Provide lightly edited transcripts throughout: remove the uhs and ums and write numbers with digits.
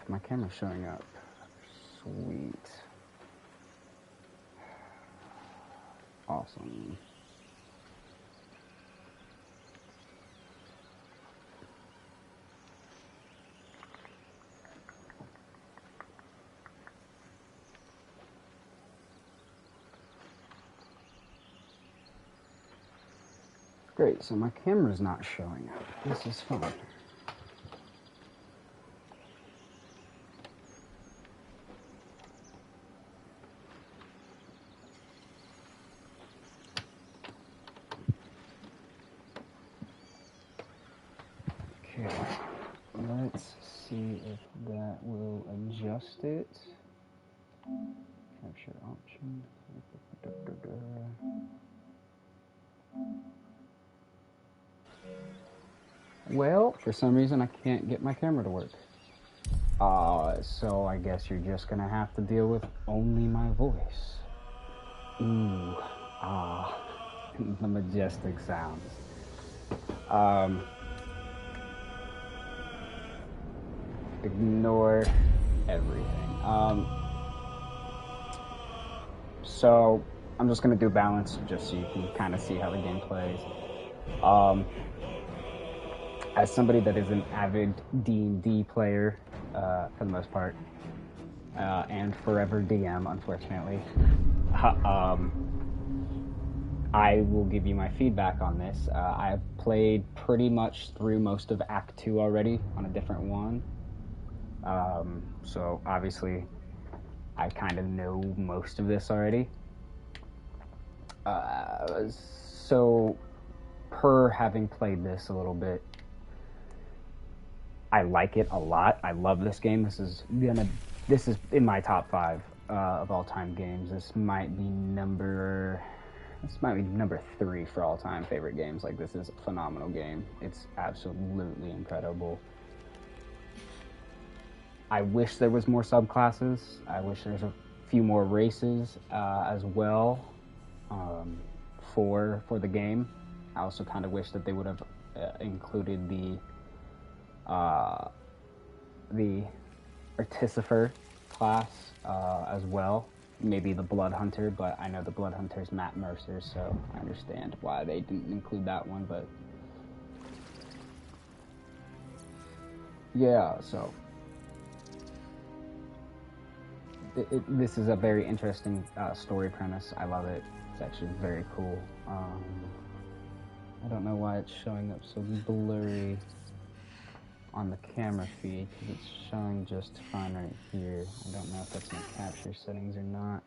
my camera's showing up. Sweet. Awesome. Great, so my camera's not showing up. This is fun. Okay, let's see if that will adjust it. Capture option. Well, for some reason I can't get my camera to work. So I guess you're just gonna have to deal with only my voice. Ooh, the majestic sounds. Ignore everything. So I'm just gonna do balance just so you can kind of see how the game plays. As somebody that is an avid D&D player, for the most part, and forever DM, unfortunately, I will give you my feedback on this. I've played pretty much through most of Act 2 already on a different one. So obviously I kind of know most of this already. So per having played this a little bit, I like it a lot. I love this game. This is in my top 5 of all time games. This might be number 3 for all time favorite games. Like, this is a phenomenal game. It's absolutely incredible. I wish there was more subclasses. I wish there's a few more races as well for the game. I also kind of wish that they would have included the Artificer class as well. Maybe the Blood Hunter, but I know the Blood Hunter's Matt Mercer, so I understand why they didn't include that one, but yeah, so this is a very interesting story premise. I love it. It's actually very cool. I don't know why it's showing up so blurry on the camera feed, because it's showing just fine right here. I don't know if that's my capture settings or not.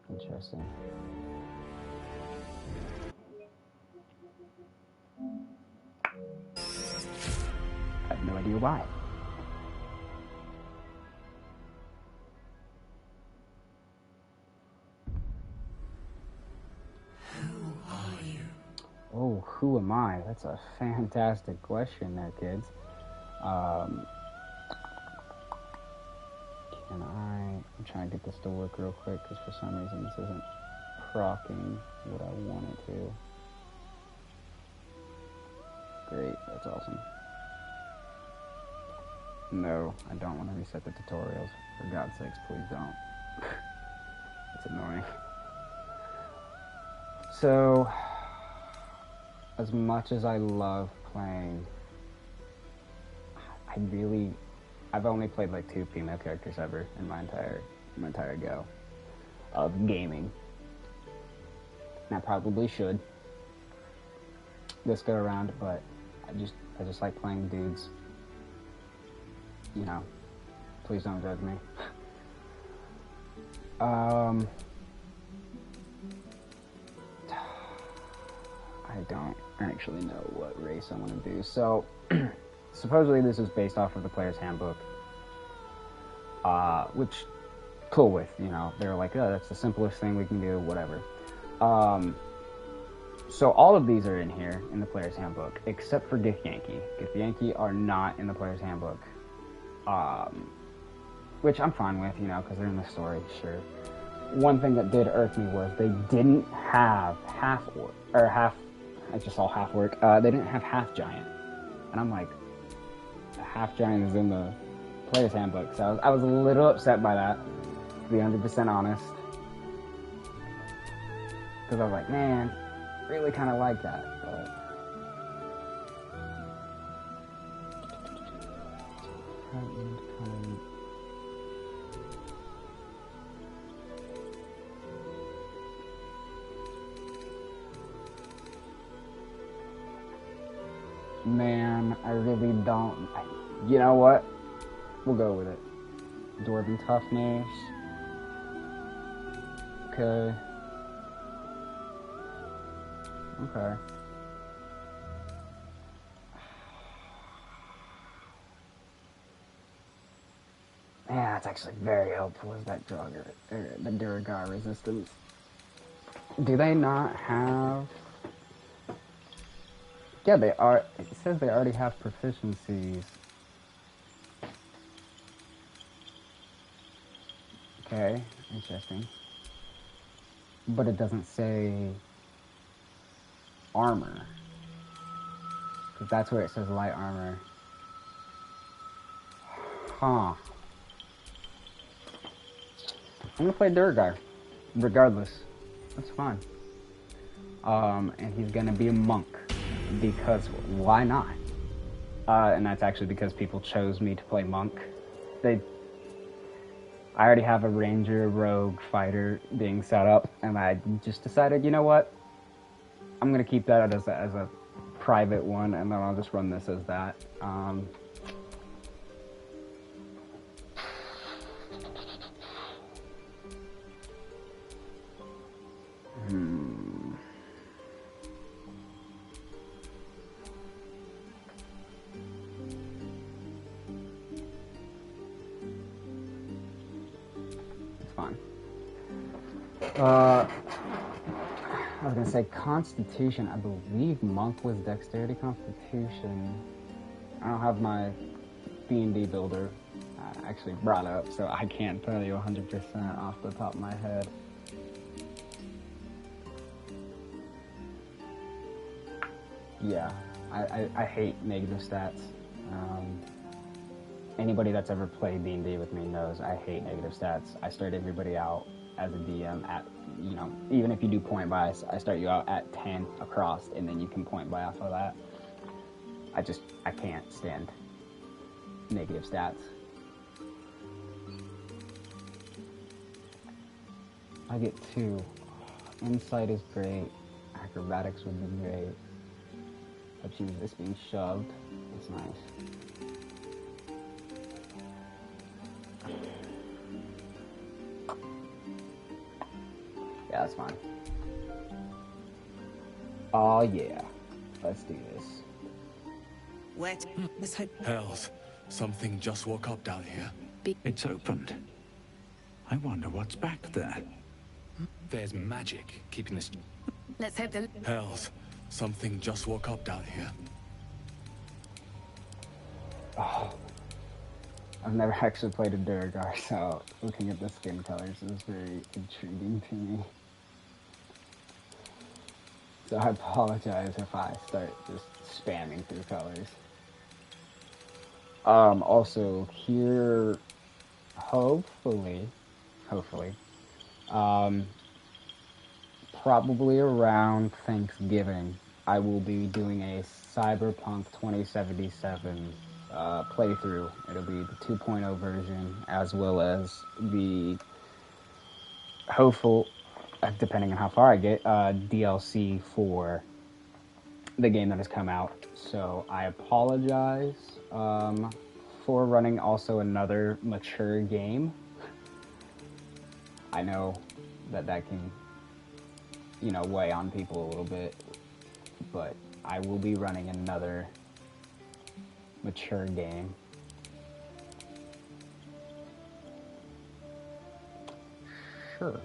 Interesting. I have no idea why. Oh, who am I? That's a fantastic question there, kids. I'm trying to get this to work real quick, because for some reason this isn't procking what I want it to. Great, that's awesome. No, I don't want to reset the tutorials. For God's sakes, please don't. It's annoying. So, as much as I love playing, I've only played like 2 female characters ever in my entire go of gaming. And I probably should this go around, but I just like playing dudes. You know, please don't judge me. I don't actually know what race I want to do. So, supposedly this is based off of the player's handbook, which, cool with, you know, they're like, oh, that's the simplest thing we can do, whatever. So all of these are in here in the player's handbook, except for Gith Yankee. Gith Yankee are not in the player's handbook. which I'm fine with, you know, because they're in the story, sure. One thing that did irk me was they didn't have half orc, or half, I just saw half orc, they didn't have half giant. And I'm like, half giant is in the player's handbook, so I was a little upset by that, to be 100% honest. Because I was like, man, really kind of like that, but... Man, I really don't... You know what? We'll go with it. Dwarven toughness. Okay. Okay. Yeah, it's actually very helpful as that Draugr, or the Duragar resistance. Do they not have... Yeah, they are... It says they already have proficiencies. Okay, interesting. But it doesn't say... armor. Because that's where it says light armor. Huh. I'm gonna play Duragar, regardless. That's fine. And he's gonna be a monk, because why not? And that's actually because people chose me to play monk. I already have a ranger, rogue, fighter being set up, and I just decided, you know what? I'm gonna keep that as a private one, and then I'll just run this as that. It's fine. I was gonna say Constitution. I believe Monk was Dexterity Constitution. I don't have my D&D builder actually brought up, so I can't tell you 100% off the top of my head. Yeah, I hate negative stats. Anybody that's ever played D&D with me knows I hate negative stats. I start everybody out as a DM at, you know, even if you do point buy, I start you out at 10 across, and then you can point buy off of that. I can't stand negative stats. I get 2. Insight is great. Acrobatics would be great. But choose this being shoved. That's nice. Yeah, that's fine. Oh yeah. Let's do this. Wet. Hells, something just woke up down here. It's opened. I wonder what's back there. There's magic keeping this... Let's hope the... Hells, something just woke up down here. Oh. I've never actually played a Duragar, so looking at the skin colors is very intriguing to me. So I apologize if I start just spamming through colors. Also, here, hopefully, probably around Thanksgiving, I will be doing a Cyberpunk 2077 playthrough. It'll be the 2.0 version, as well as the hopeful, depending on how far I get, DLC for the game that has come out. So I apologize for running also another mature game. I know that can, you know, weigh on people a little bit, but I will be running another mature game. Sure.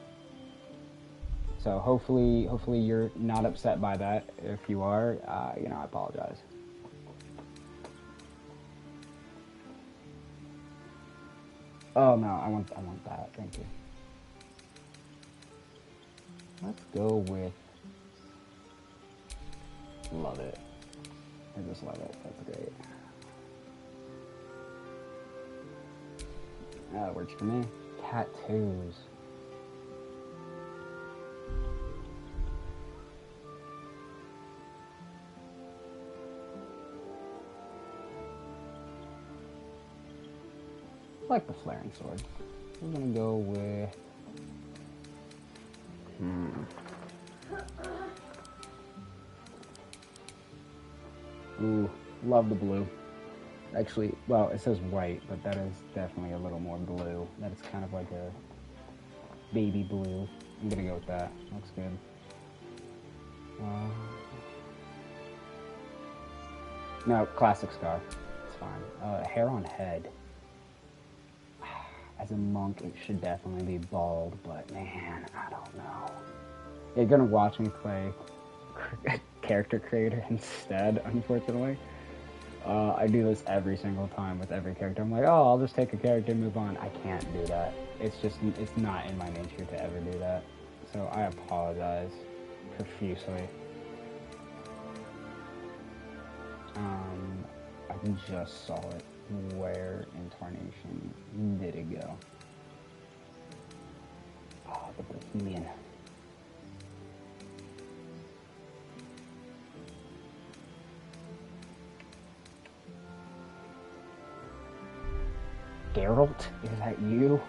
So hopefully you're not upset by that. If you are, you know, I apologize. Oh no, I want that. Thank you. Let's go with. Love it. I just love it. That's great. That works for me. Tattoos. I like the flaring sword. We're gonna go with. Ooh, love the blue. Actually, well, it says white, but that is definitely a little more blue. That is kind of like a baby blue. I'm gonna go with that. Looks good. No, classic scar. It's fine. Hair on head. As a monk, it should definitely be bald, but man, I don't know. You're gonna watch me play character creator instead, unfortunately. I do this every single time with every character. I'm like, oh, I'll just take a character and move on. I can't do that. It's not in my nature to ever do that. So I apologize profusely. I just saw it. Where in Tarnation did it go? Oh, the Bohemian. Geralt? Is that you?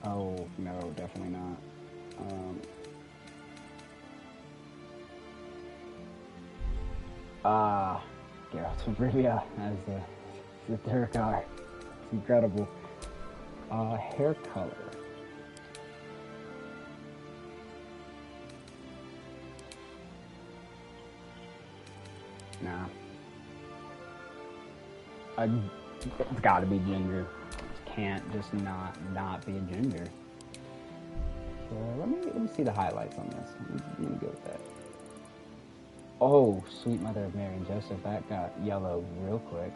Oh, no, definitely not. Geralt of Rivia as the third guy. It's incredible. Hair color. Nah. It's gotta be ginger. Can't just not be a ginger. So let me see the highlights on this. Let me go with that. Oh, sweet mother of Mary and Joseph, that got yellow real quick.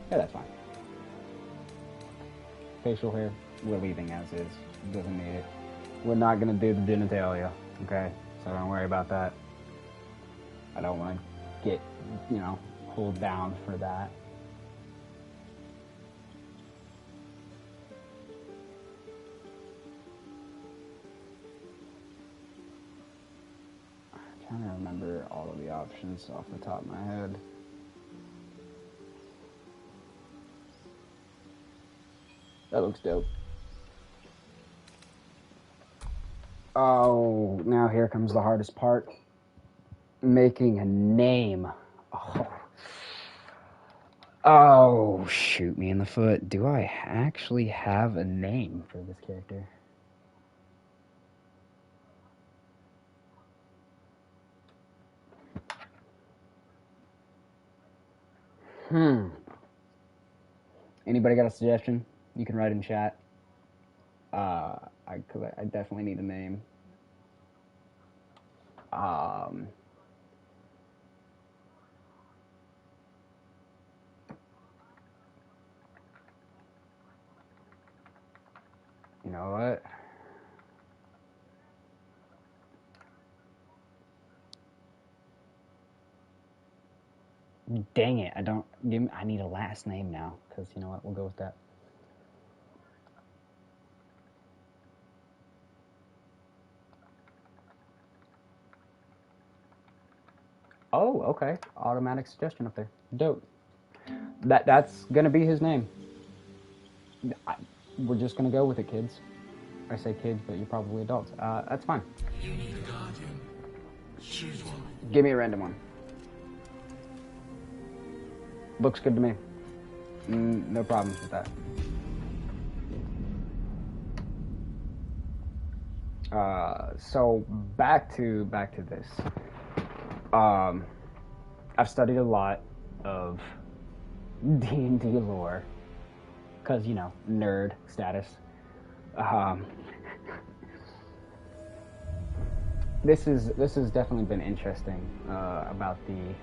Yeah, that's fine. Facial hair, we're leaving as is. Doesn't need it. We're not gonna do the genitalia, okay? So don't worry about that. I don't want to get, pulled down for that. I'm trying to remember all of the options off the top of my head. That looks dope. Oh, now here comes the hardest part. Making a name. Oh, shoot me in the foot. Do I actually have a name for this character? Anybody got a suggestion? You can write in chat. I definitely need a name. You know what? Dang it! I need a last name now, because you know what? We'll go with that. Oh, okay. Automatic suggestion up there. Dope. That's gonna be his name. We're just gonna go with it, kids. I say kids, but you're probably adults. That's fine. You need a guardian. Choose one. Give me a random one. Looks good to me. No problems with that. So back to this. I've studied a lot of D&D lore, cause nerd status. this has definitely been interesting about the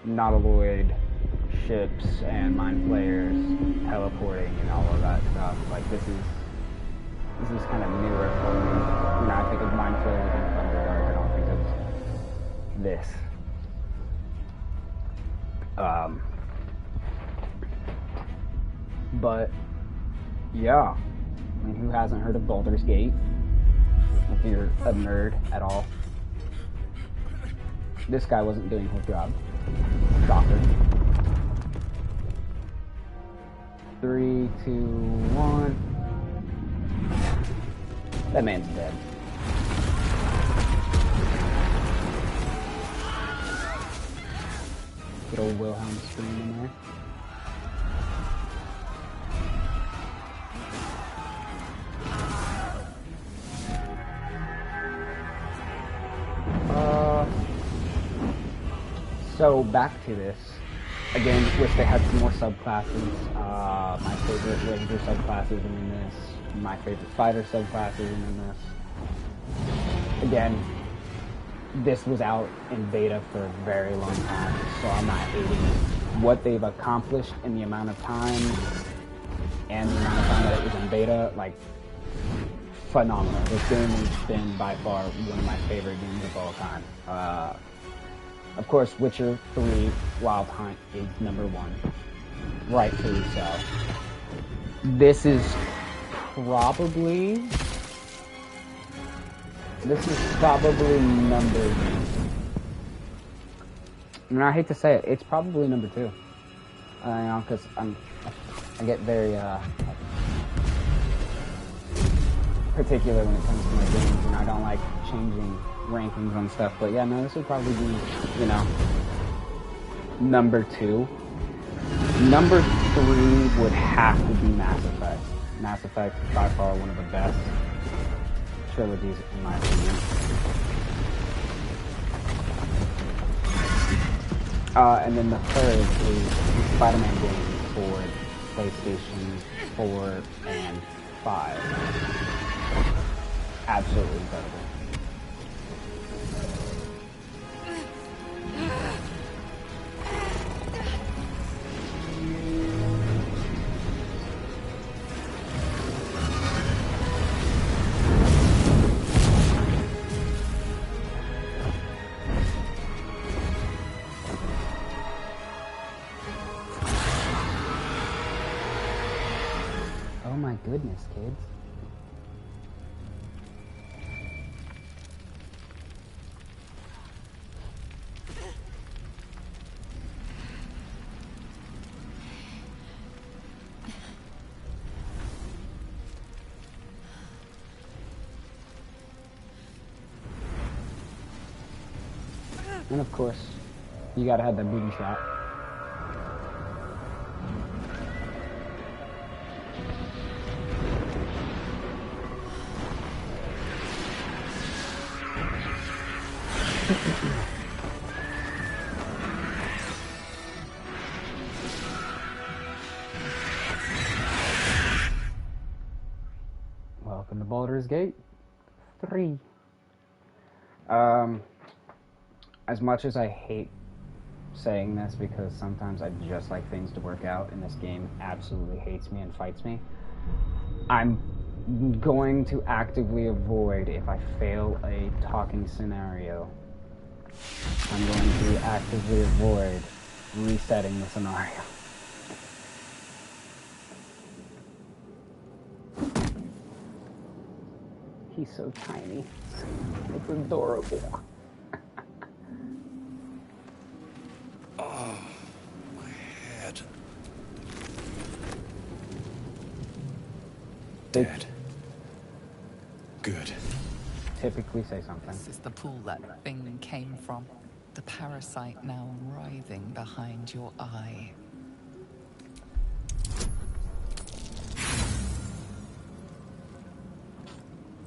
nautiloid ships and mind flayers teleporting and all of that stuff. Like this is kind of newer for me. You know, I think of mind flayers in Thunderdark. I don't think of this. But yeah, I mean, who hasn't heard of Baldur's Gate? If you're a nerd at all, this guy wasn't doing his job. Shocker. 3, 2, 1. That man's dead. Good old Wilhelm scream in there. So back to this. Again, wish they had some more subclasses. My favorite ranger subclass isn't in this. My favorite fighter subclass isn't in this. Again, this was out in beta for a very long time, so I'm not hating what they've accomplished in the amount of time and the amount of time that it was in beta. Like, phenomenal. This game has been by far one of my favorite games of all time. Of course, Witcher 3 Wild Hunt is number 1. Rightfully so. This is probably number... I mean, I hate to say it, it's probably number 2. You know, because I get very particular when it comes to my games, and I don't like changing rankings on stuff. But yeah, no, this would probably be, you know, number 2. Number 3 would have to be Mass Effect. Mass Effect is by far one of the best trilogies in my opinion. And then the third is the Spider-Man games for PlayStation 4 and 5. Absolutely incredible. Oh my goodness, kids. And of course, you gotta have that booty shot. Welcome to Baldur's Gate 3. As much as I hate saying this because sometimes I just like things to work out and this game absolutely hates me and fights me, I'm going to actively avoid, if I fail a talking scenario, I'm going to actively avoid resetting the scenario. He's so tiny. It's adorable. Oh, my head. Dead. Good. Typically say something. This is the pool that thing came from. The parasite now writhing behind your eye.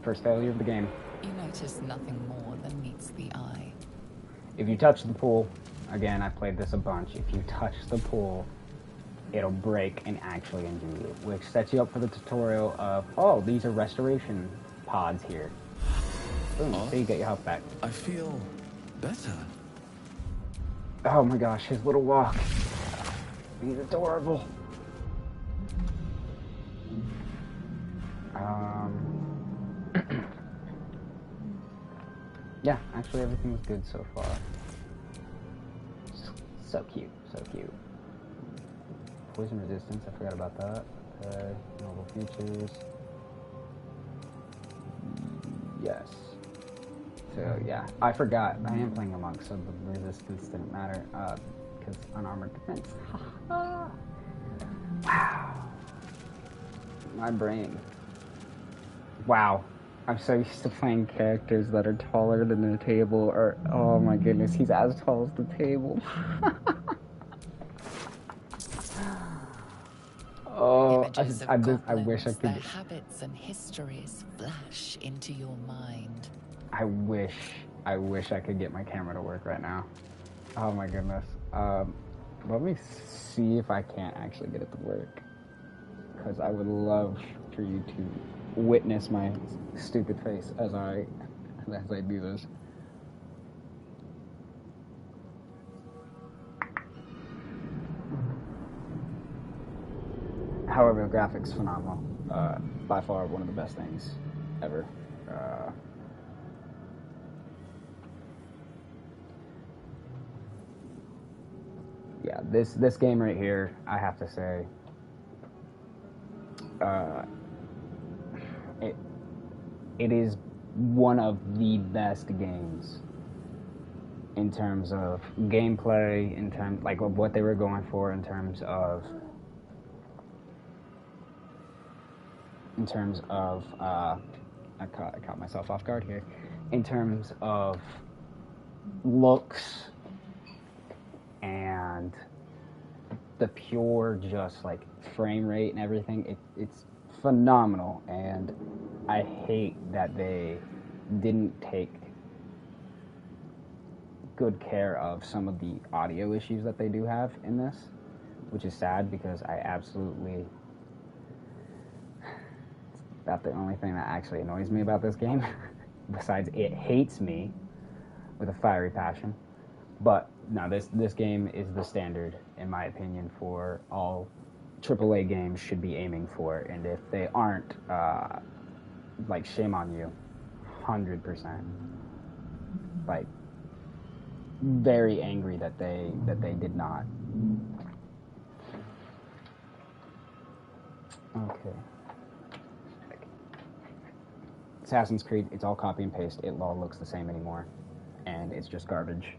First failure of the game. You notice nothing more than meets the eye. If you touch the pool, again, I played this a bunch, if you touch the pool, it'll break and actually injure you, which sets you up for the tutorial of, oh, these are restoration pods here. Boom. Oh, So you get your health back. I feel better. Oh my gosh, his little walk. He's adorable. Yeah, actually everything's good so far. So cute, so cute. Poison resistance, I forgot about that. Okay, novel features. Yes. So yeah, I forgot. I am playing a monk, so the resistance didn't matter. Because unarmored defense. Wow. My brain. Wow. I'm so used to playing characters that are taller than the table, or oh my goodness, he's as tall as the table. Oh, Images of I wish I goblins, their could. habits and histories flash into your mind. I wish I could get my camera to work right now. Oh my goodness. Let me see if I can't actually get it to work, because I would love for you to witness my stupid face as I do this. However, the graphics phenomenal. By far one of the best things ever. Yeah, this game right here, I have to say, it is one of the best games in terms of gameplay, in terms like of what they were going for, in terms of I caught myself off guard here. In terms of looks and the pure just like frame rate and everything, it's phenomenal. And I hate that they didn't take good care of some of the audio issues that they do have in this, which is sad because I absolutely, about the only thing that actually annoys me about this game, besides it hates me with a fiery passion. But no, this game is the standard, in my opinion, for all AAA games should be aiming for. And if they aren't, like, shame on you, 100%. Like, very angry that they did not. Okay. Assassin's Creed, it's all copy and paste. It all looks the same anymore, and it's just garbage.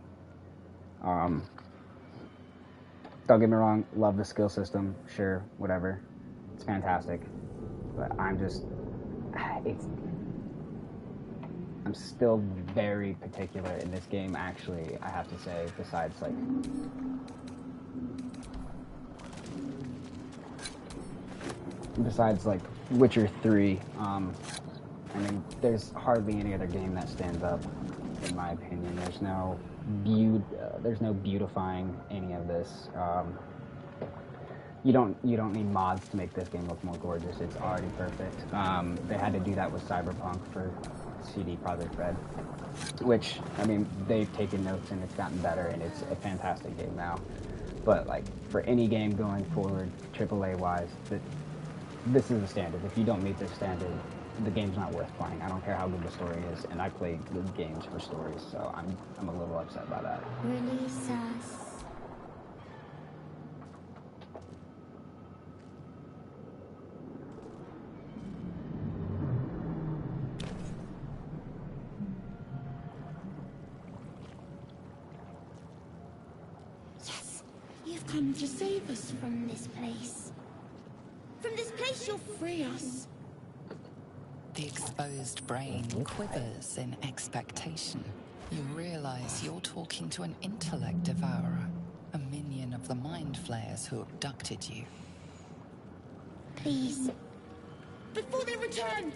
Don't get me wrong, love the skill system, sure, whatever. It's fantastic. But I'm still very particular in this game, actually, I have to say, besides like Witcher 3. I mean, there's hardly any other game that stands up, in my opinion. There's no beautifying any of this. You don't need mods to make this game look more gorgeous. It's already perfect. They had to do that with Cyberpunk for CD Projekt Red, which, I mean, they've taken notes and it's gotten better, and it's a fantastic game now. But like for any game going forward, AAA wise, this is the standard. If you don't meet this standard, the game's not worth playing. I don't care how good the story is, and I play good games for stories, so I'm a little upset by that. Release us. Yes, you've come to save us from this place. From this place, you'll free us. The exposed brain quivers in expectation. You realize you're talking to an intellect devourer, a minion of the mind flayers who abducted you. Please. Before they return!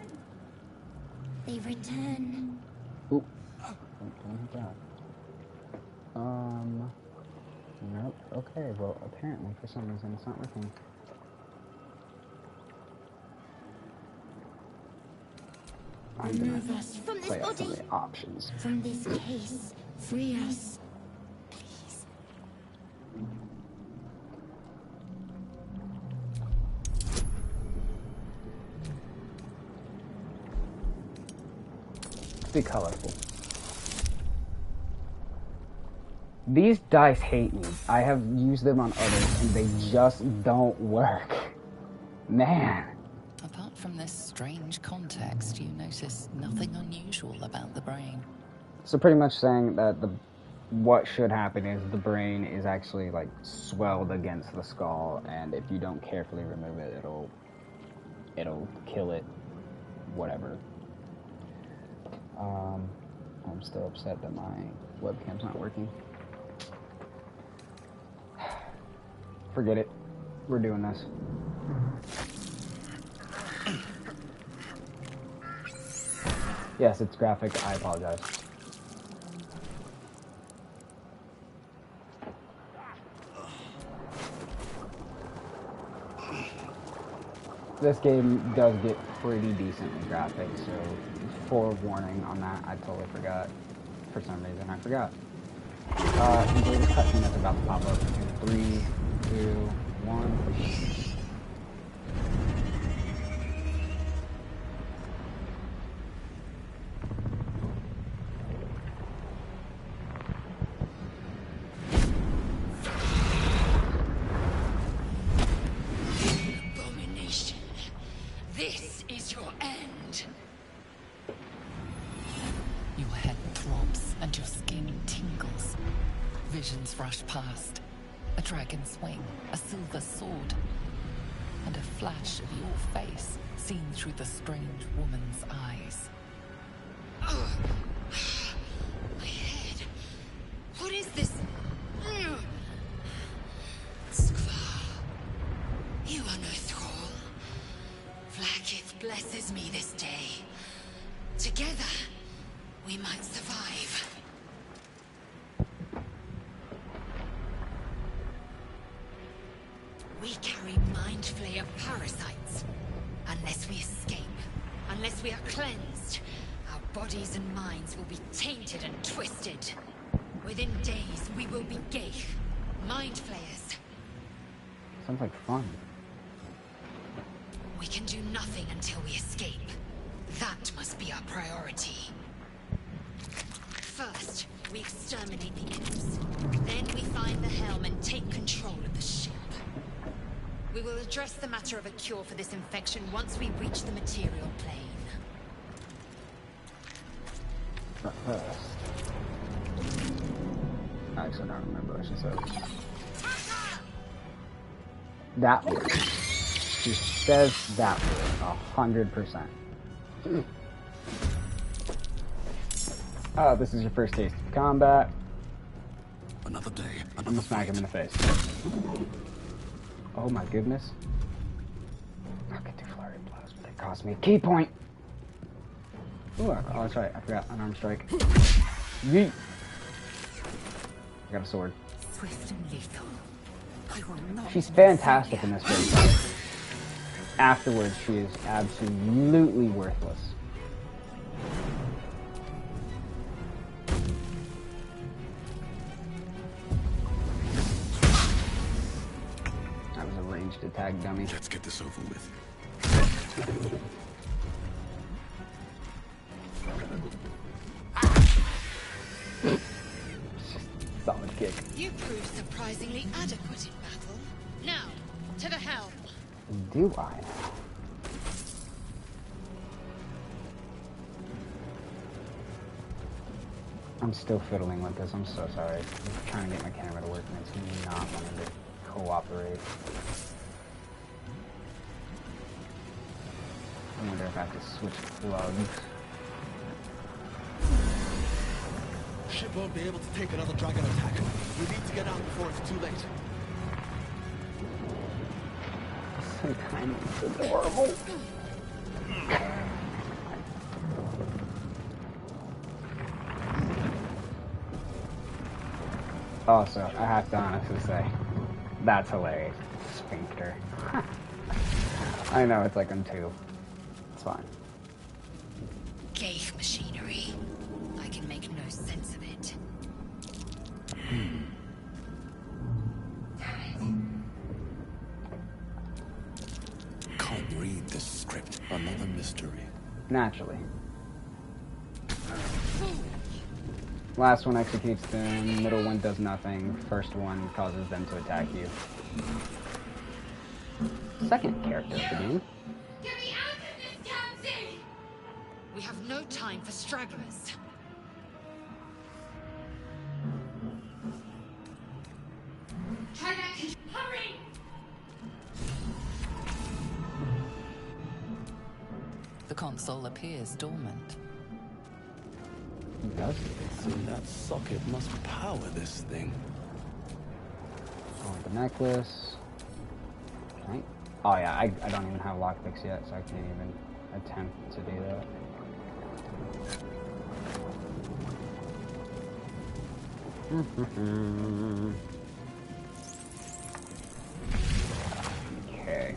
They return. Ooh. Don't hit that. Nope. Okay, well, apparently, for some reason, it's not working. I'm gonna Remove us from this play out some of body. the options. From this case. Free us. Please. Be colorful. These dice hate me. I have used them on others and they just don't work. Man. Apart from this strange context, you notice nothing unusual about the brain. So pretty much saying that what should happen is the brain is actually like swelled against the skull, and if you don't carefully remove it, it'll kill it. Whatever. I'm still upset that my webcam's not working. Forget it. We're doing this. Yes, it's graphic. I apologize. This game does get pretty decently graphic, so forewarning on that. I totally forgot. For some reason, I forgot. Enjoy this cutscene that's about to pop up in 3, 2, 1. Visions rush past. A dragon's wing, a silver sword, and a flash of your face seen through the strange woman's eyes. My head. What is this? Skvar. You are no thrall. Vlaakith blesses me this day. Together, we might survive. We carry mind flayer parasites. Unless we escape, unless we are cleansed, our bodies and minds will be tainted and twisted. Within days, we will be Gaith, mind flayers. Sounds like fun. We can do nothing until we escape. That must be our priority. First, we exterminate the imps. Then we find the helm and take control of the ship. We will address the matter of a cure for this infection once we reach the material plane. But first... Actually, I don't remember what she said. That word. She says that word 100%. Oh, this is your first taste of combat. Another day, I'm gonna smack him in the face. Oh my goodness. I could do flurry blows, but they cost me a key point. Ooh, oh, that's right. I forgot. Unarmed strike. Yeet. I got a sword. Swift and lethal. I will not. She's fantastic in this game. Afterwards, she is absolutely worthless. That was a ranged attack, dummy. Let's get this over with. Solid kick. You prove surprisingly adequate in battle. Now, to the helm. Do I? I'm still fiddling with this. I'm so sorry. I'm trying to get my camera to work and it's not wanting to cooperate. I wonder if I have to switch plugs. Ship won't be able to take another dragon attack. We need to get out before it's too late. So tiny, it's adorable. Also, I have to honestly say, that's hilarious. Sphincter. I know it's like on 2. It's fine. mystery. Naturally. Last one executes them, middle one does nothing, first one causes them to attack you. Second character of the game. Get me out of this damn thing! We have no time for stragglers. Try that. Hurry! The console appears dormant. It does. So that socket must power this thing. Oh, the necklace. Okay. Oh yeah, I don't even have lockpicks yet, so I can't even attempt to do that. Okay.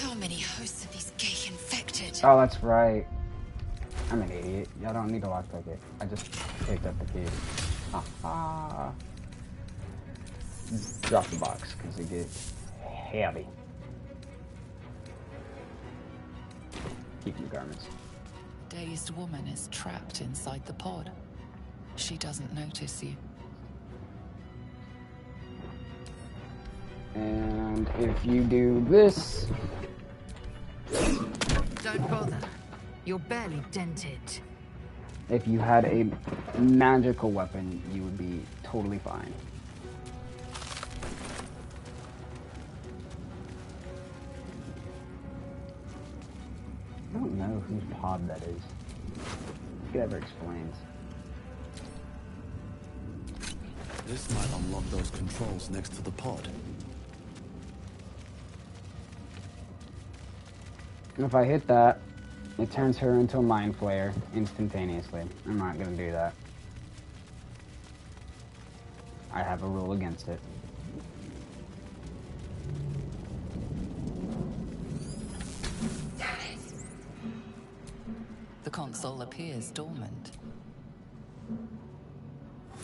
How many hosts of these gay infected? Oh, that's right. I'm an idiot. Y'all don't need to lockpick it. I just picked up the key. Haha. Drop the box, because it gets heavy. Keep your garments. Dazed woman is trapped inside the pod. She doesn't notice you. And if you do this... Don't bother. You're barely dented. If you had a magical weapon, you would be totally fine. I don't know whose pod that is. If it ever explains. This might unlock those controls next to the pod. If I hit that, it turns her into a mind flayer instantaneously. I'm not gonna do that. I have a rule against it. The console appears dormant.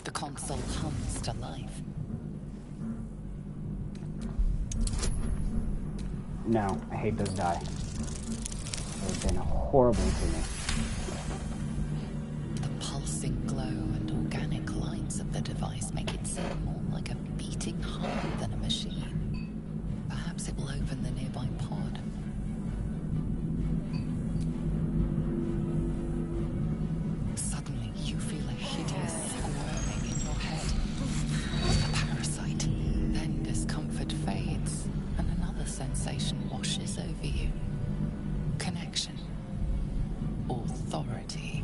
The console hums to life. No, I hate those die. They've been horrible to me. The pulsing glow and organic lights of the device make it seem more like a beating heart than a machine. Perhaps it will open the nearby pod. Suddenly, you feel a hideous squirming in your head. The parasite. Then discomfort fades, and another sensation washes over you. Connection. Authority.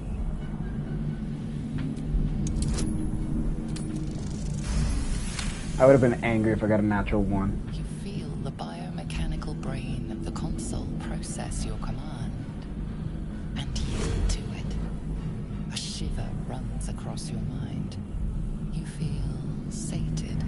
I would have been angry if I got a natural one. You feel the biomechanical brain of the console process your command and yield to it. A shiver runs across your mind. You feel sated.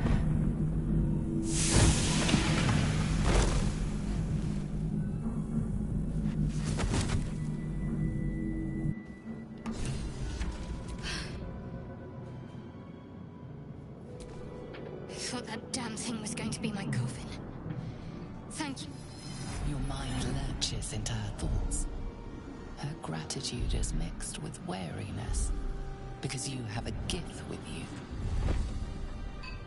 I thought that damn thing was going to be my coffin. Thank you. Your mind lurches into her thoughts. Her gratitude is mixed with wariness, because you have a gift with you.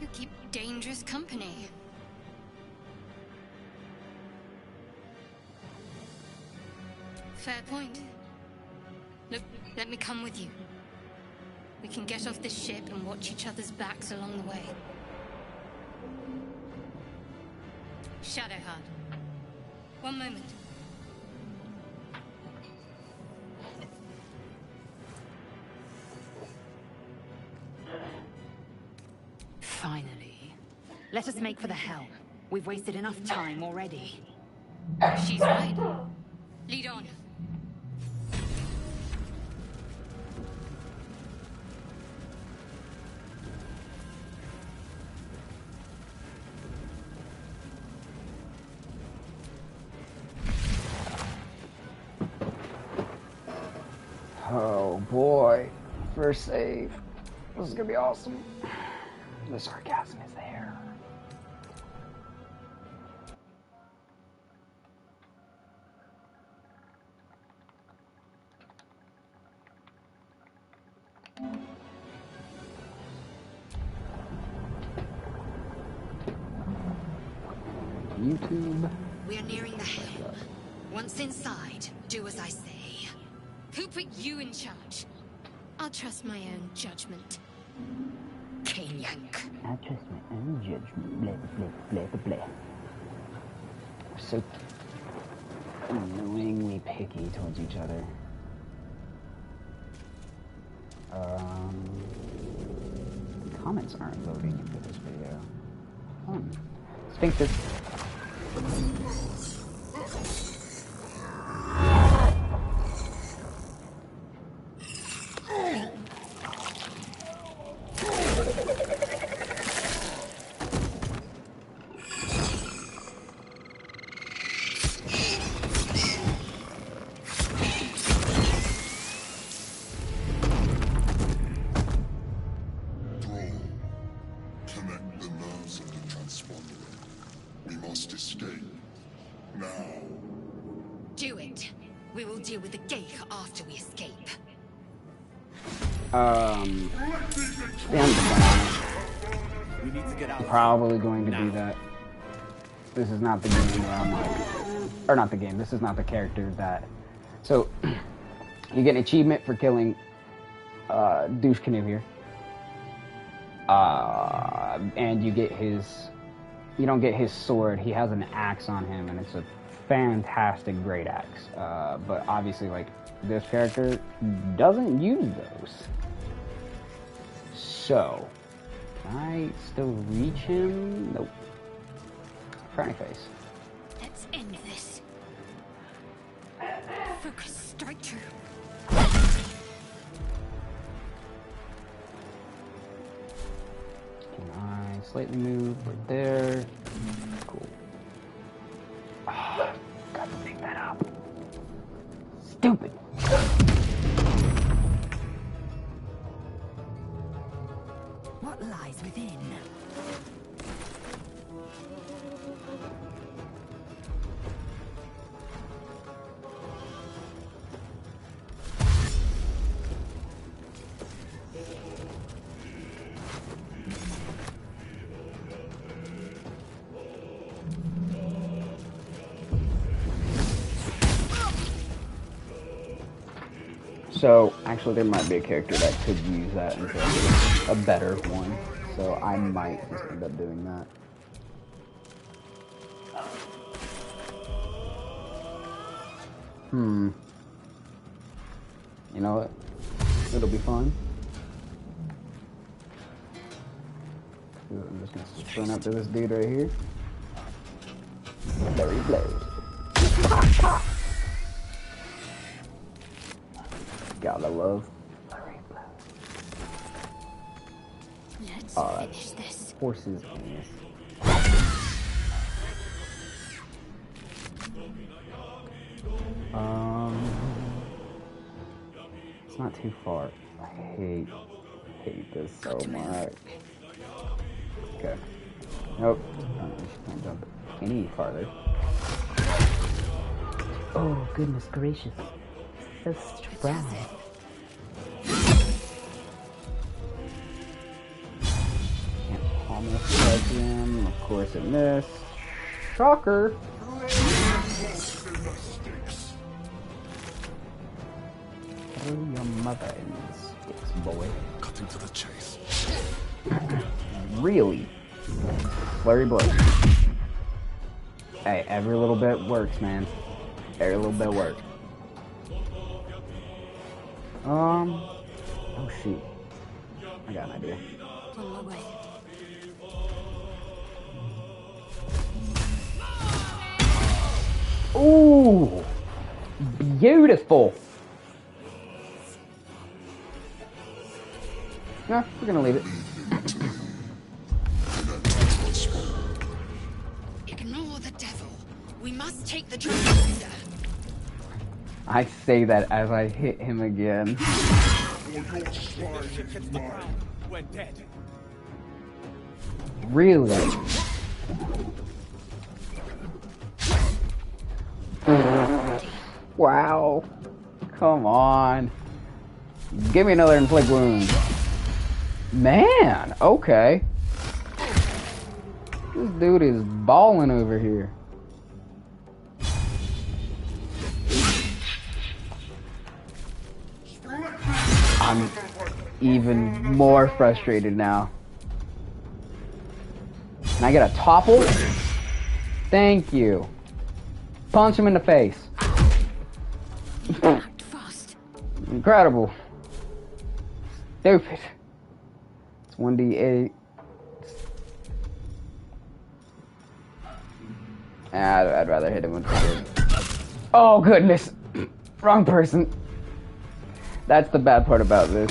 You keep dangerous company. Fair point. Look, let me come with you. We can get off this ship and watch each other's backs along the way. Shadowheart. One moment. Finally. Let us make for the helm. We've wasted enough time already. She's right. Lead on. Oh boy. First save. This is gonna be awesome. The sarcasm is there. YouTube. We are nearing the helm. Once inside, do as I say. Who put you in charge? I'll trust my own judgment. Yank. I trust my own judgment. Blah, blah, blah, blah, blah. We're so annoyingly picky towards each other. Comments aren't loading for this video. Sphinxes. Probably going to do that. This is not the game where I'm like, or not the game, this is not the character that, so, you get an achievement for killing, Douche Canoe here, and you get his, you don't get his sword, he has an axe on him, and it's a fantastic great axe, but obviously, like, this character doesn't use those, so, can I still reach him? Nope. Frowny face. Let's end this. Focus, strike true. Can I slightly move right there? Cool. Oh, got to pick that up. Stupid. What lies within? So, actually, there might be a character that could use that instead of a better one. So, I might just end up doing that. You know what? It'll be fun. I'm just gonna sprint up to this dude right here. There he blows. Gotta love. Let's finish this. Horses on this. It's not too far. I hate this so much. Okay. Nope. She can't jump any farther. Oh, goodness gracious. So strong. Can't almost touch him. Of course it missed. Shocker. Throw your mother in the sticks, boy. Cutting to the chase. Really? Flurry blow. Hey, every little bit works, man. Every little bit works. Oh shoot. I got an idea. On my way. Ooh! Beautiful! No, we're gonna leave it. Ignore the devil. We must take the dragon. I say that as I hit him again. We're dead. Really? Wow. Come on. Give me another inflict wound. Man, okay. This dude is balling over here. I'm even more frustrated now. Can I get a topple? Thank you. Punch him in the face. Fast. Incredible. Stupid. It's 1d8. I'd rather hit him with the Oh, goodness. Wrong person. That's the bad part about this.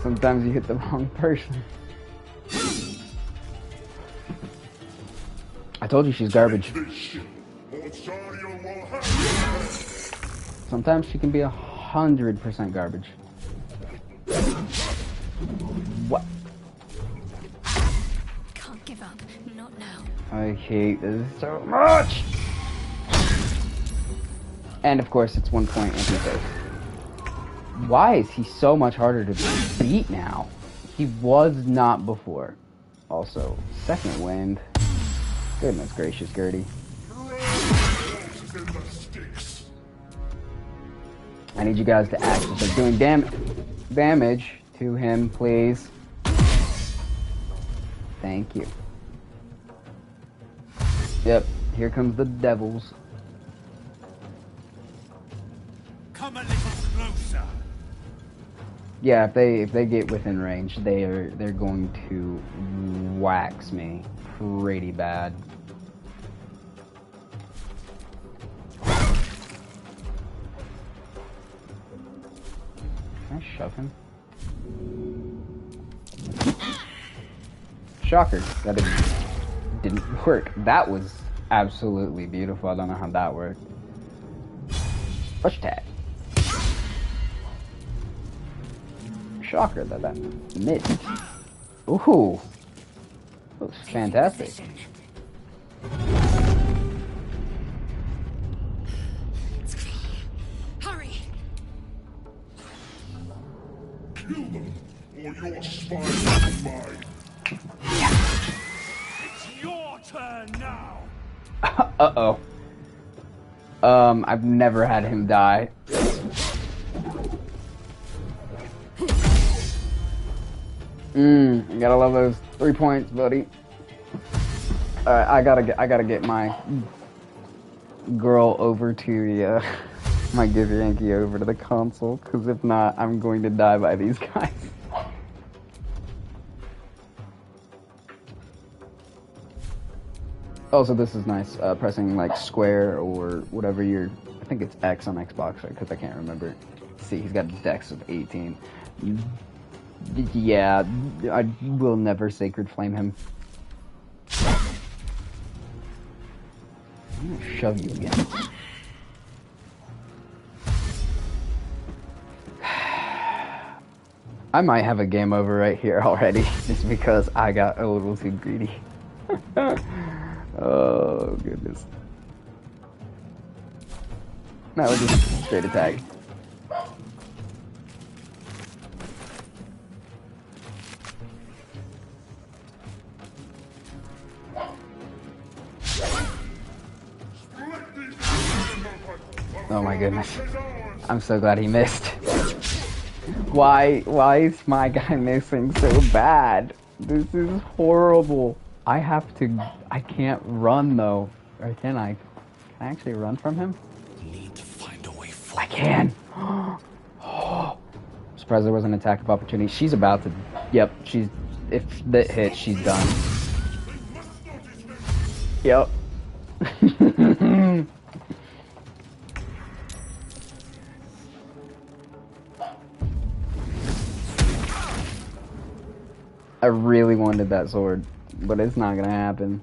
Sometimes you hit the wrong person. I told you she's garbage. Sometimes she can be 100% garbage. What? Can't give up. Not now. I hate this so much! And of course, it's 1 point anti-face. Why is he so much harder to beat now? He was not before. Also, second wind. Goodness gracious, Gertie. I need you guys to actually start doing damage to him, please. Thank you. Yep, here comes the devils. Come a little closer. Yeah, if they get within range, they're going to wax me pretty bad. Can I shove him? Shocker, that didn't work. That was absolutely beautiful. I don't know how that worked. Push tag. Shocker that missed. Ooh. That was fantastic. Hurry! Kill them, or your spine will be mine. It's your turn now. Uh-oh. I've never had him die. You gotta love those 3 points, buddy. Alright, I gotta get my girl over to my Give Yankee over to the console, because if not, I'm going to die by these guys. Also, this is nice, pressing like square or whatever I think it's X on Xbox, because I can't remember. See, he's got a dex of 18. Yeah, I will never Sacred Flame him. I'm gonna shove you again. I might have a game over right here already, just because I got a little too greedy. Oh, goodness. No, we're just straight attack. Oh my goodness. I'm so glad he missed. Why is my guy missing so bad? This is horrible. I can't run though. Or can I? Can I actually run from him? Need to find a way forward. I can. Oh, I'm surprised there wasn't an attack of opportunity. She's about to. Yep, if that hits, she's done. Yep. I really wanted that sword, but it's not gonna happen.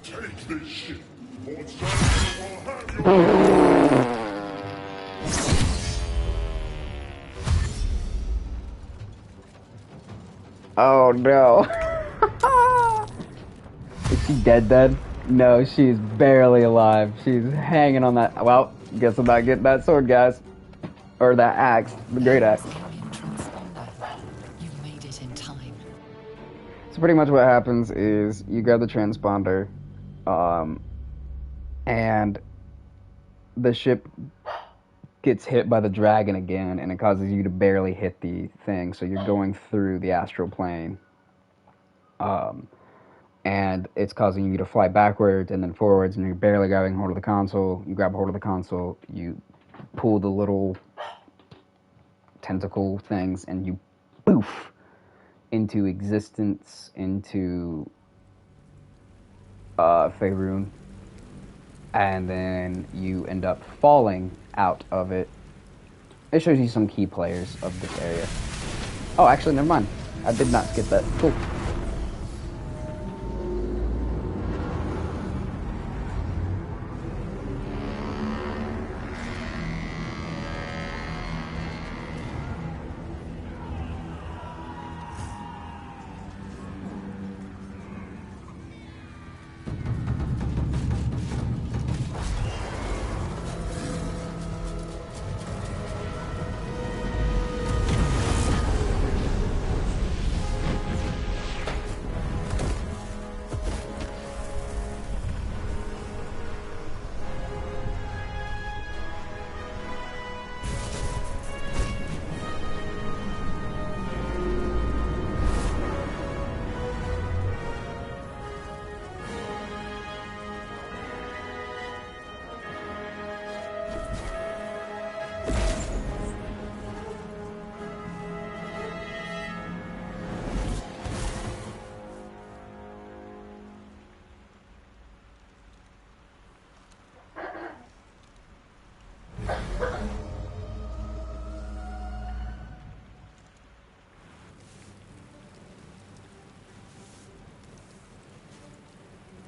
Take this shit, or Sarah will have you. Oh no. she dead? No, she's barely alive. She's hanging on that. Well, guess I'm not getting that sword, guys. Or that axe, the great axe. You made it in time. So pretty much what happens is you grab the transponder, and the ship gets hit by the dragon again, and it causes you to barely hit the thing. So you're going through the astral plane. And it's causing you to fly backwards and then forwards, and you're barely grabbing hold of the console. You grab hold of the console, you pull the little tentacle things, and you poof into existence, into Faerun, and then you end up falling out of it. It shows you some key players of this area. Oh, actually, never mind. I did not skip that. Cool.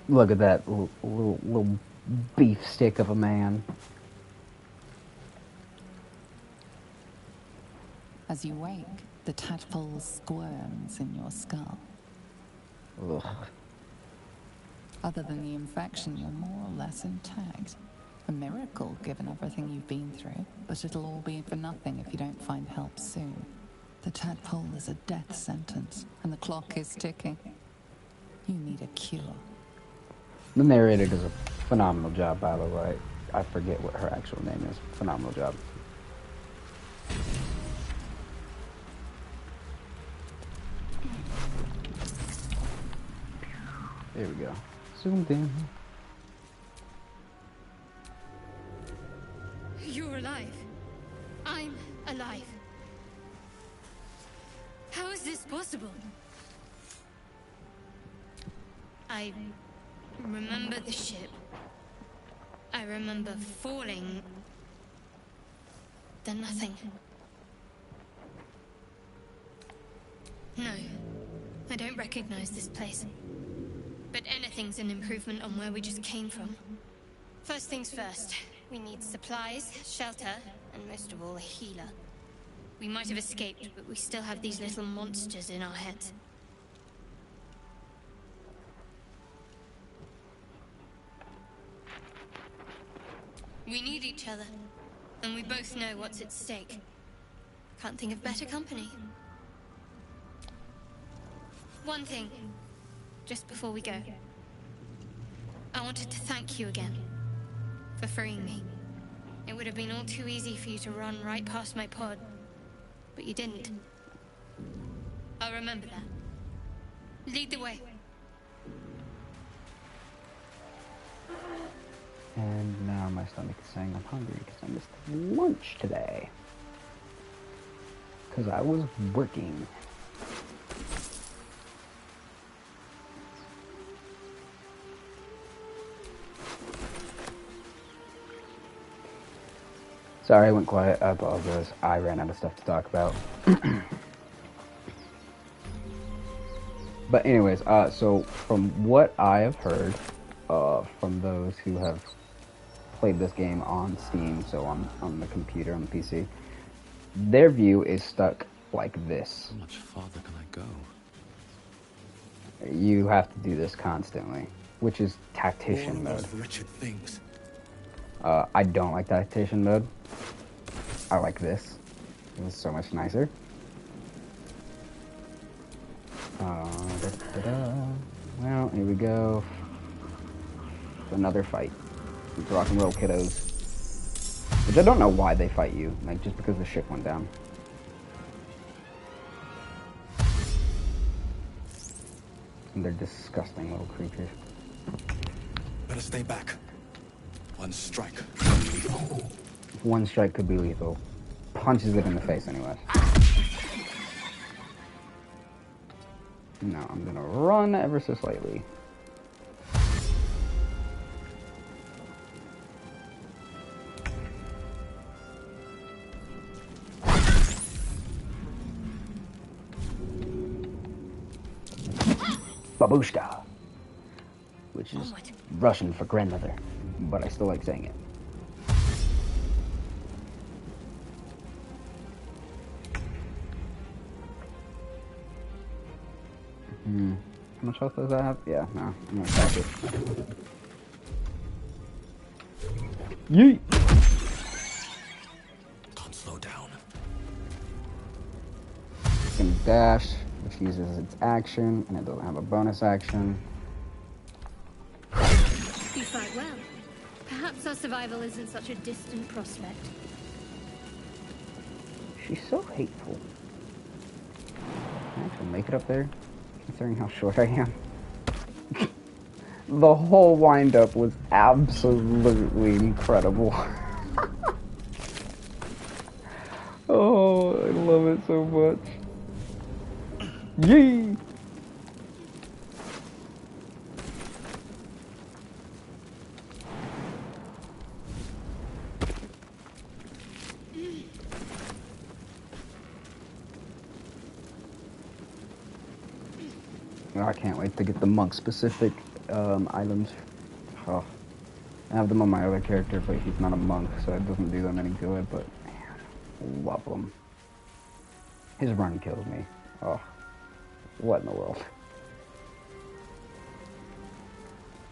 Look at that little beef stick of a man. As you wake, the tadpole squirms in your skull. Ugh. Other than the infection, you're more or less intact. A miracle, given everything you've been through, but it'll all be for nothing if you don't find help soon. The tadpole is a death sentence, and the clock is ticking. You need a cure. The narrator does a phenomenal job, by the way. I forget what her actual name is. Phenomenal job. There we go. Zoomed in. You're alive. I'm alive. How is this possible? I remember the ship. I remember falling. Then nothing. No, I don't recognize this place. But anything's an improvement on where we just came from. First things first, we need supplies, shelter, and most of all, a healer. We might have escaped, but we still have these little monsters in our heads. We need each other, and we both know what's at stake. Can't think of better company. One thing, just before we go. I wanted to thank you again for freeing me. It would have been all too easy for you to run right past my pod, but you didn't. I'll remember that. Lead the way. And now my stomach is saying I'm hungry because I missed lunch today. Because I was working. Sorry, I went quiet. I apologize. I ran out of stuff to talk about. But anyways, so from what I have heard, from those who have played this game on Steam, so on the computer, on the PC, their view is stuck like this. How much farther can I go? You have to do this constantly. which is All tactician of mode. those wretched things. I don't like tactician mode. I like this. It's so much nicer. Well, here we go. Another fight. Rock and roll kiddos. Which I don't know why they fight you. Like, just because the ship went down. And they're disgusting little creatures. Better stay back. One strike. One strike could be lethal. Punches it in the face anyway. Now I'm gonna run ever so slightly. Babushka, which is Russian for grandmother, but I still like saying it. How much health does that have? Yeah, no, I'm gonna attack it. Yeet! Can't slow down. It's gonna dash, which uses its action, and it doesn't have a bonus action. You fight well. Perhaps our survival isn't such a distant prospect. She's so hateful. Can I actually make it up there? Considering how short I am. The whole wind-up was absolutely incredible. Oh, I love it so much. Yee! Oh, I can't wait to get the monk-specific items. Oh, I have them on my other character, but he's not a monk, so it doesn't do them any good, but man, love them. His run kills me. Oh, what in the world?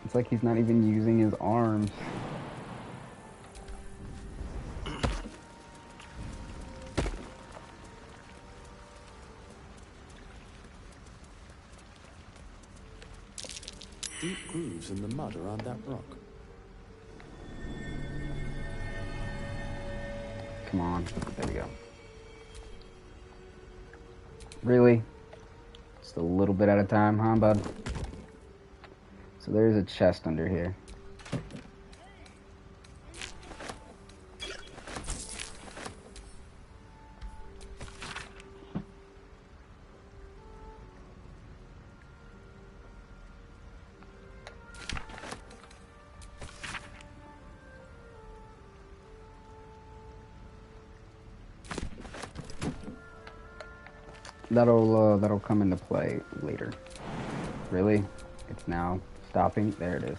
It's like he's not even using his arms. Deep grooves in the mud around that rock. Come on. There we go. Really? Just a little bit at a time, huh, bud? So there's a chest under here. That'll come into play later. Really? It's now stopping? There it is.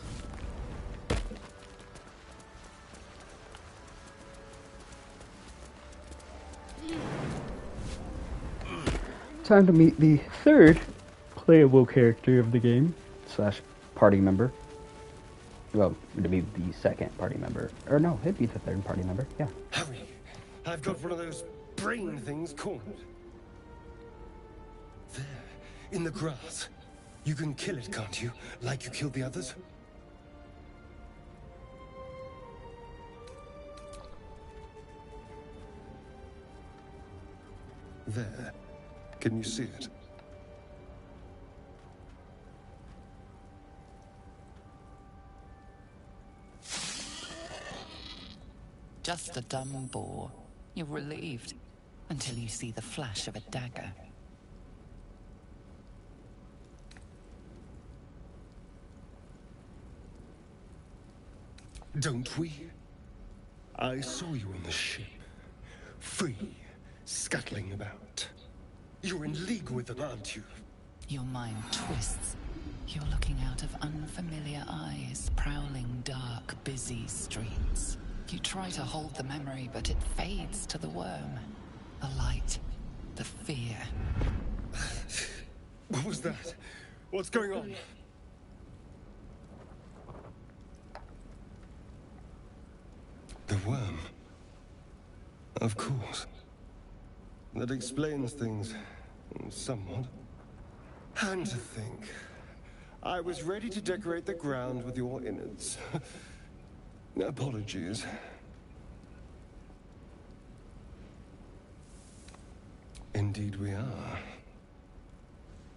Time to meet the third playable character of the game slash party member. Well, to be the second party member. Or no, it'd be the third party member, yeah. Hurry! I've got one of those brain things cornered. There, in the grass. You can kill it, can't you? Like you killed the others? There. Can you see it? Just a dumb boar. You're relieved until you see the flash of a dagger. Don't we? I saw you on the ship. Free, scuttling about. You're in league with them, aren't you? Your mind twists. You're looking out of unfamiliar eyes, prowling dark, busy streets. You try to hold the memory, but it fades to the worm. The light, the fear. What was that? What's going on? The worm. Of course. That explains things somewhat. And to think, I was ready to decorate the ground with your innards. Apologies. Indeed we are.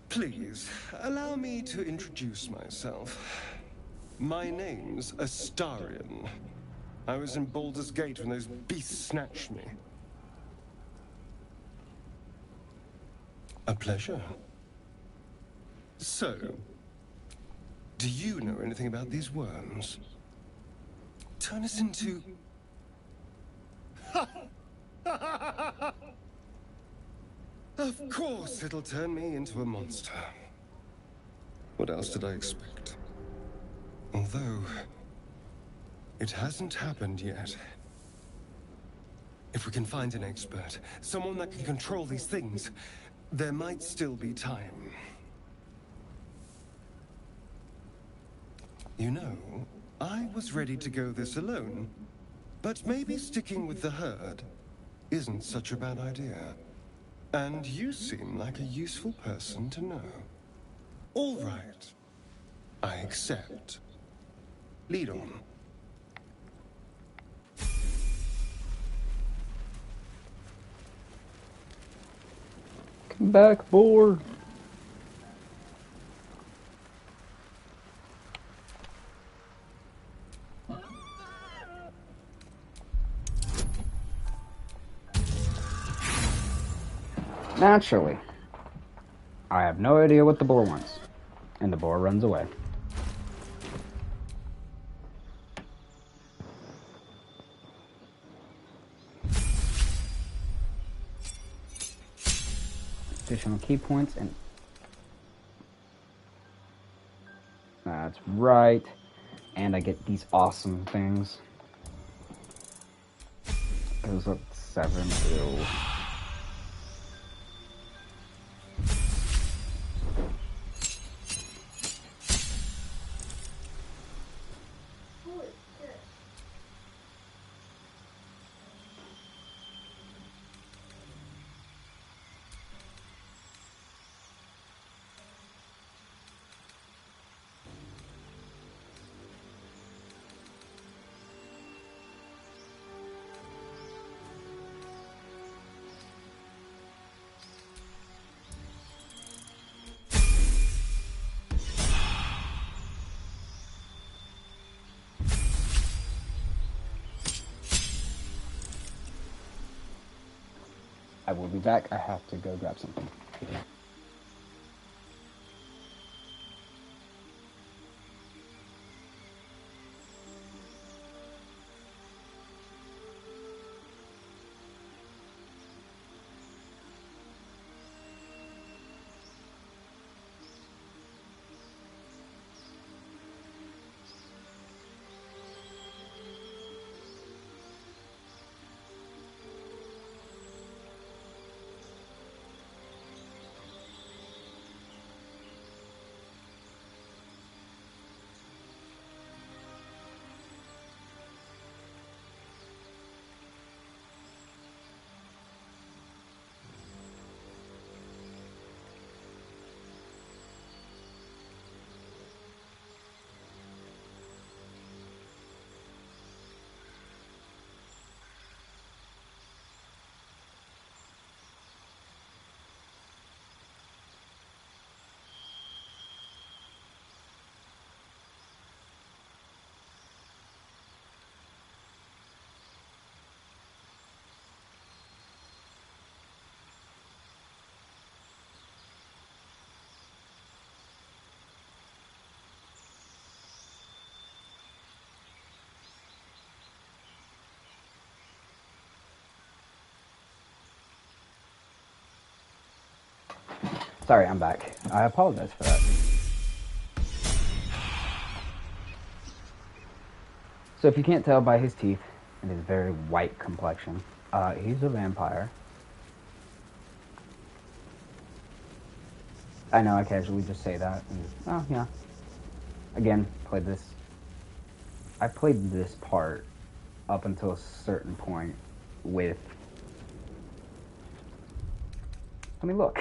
Please, allow me to introduce myself. My name's Astarion. I was in Baldurs Gate when those beasts snatched me. A pleasure. So, do you know anything about these worms? Turn us into... Of course it'll turn me into a monster. What else did I expect? Although, it hasn't happened yet. If we can find an expert, someone that can control these things, there might still be time. You know, I was ready to go this alone, but maybe sticking with the herd isn't such a bad idea. And you seem like a useful person to know. All right. I accept. Lead on. Come back, boar. Naturally, I have no idea what the boar wants, and the boar runs away. Additional key points, and that's right. And I get these awesome things. Goes up 7. Ew. I will be back. I have to go grab something. Sorry, I'm back. I apologize for that. So if you can't tell by his teeth and his very white complexion, he's a vampire. I know I casually just say that. And, oh, yeah. Again, I played this part up until a certain point with... Let me look.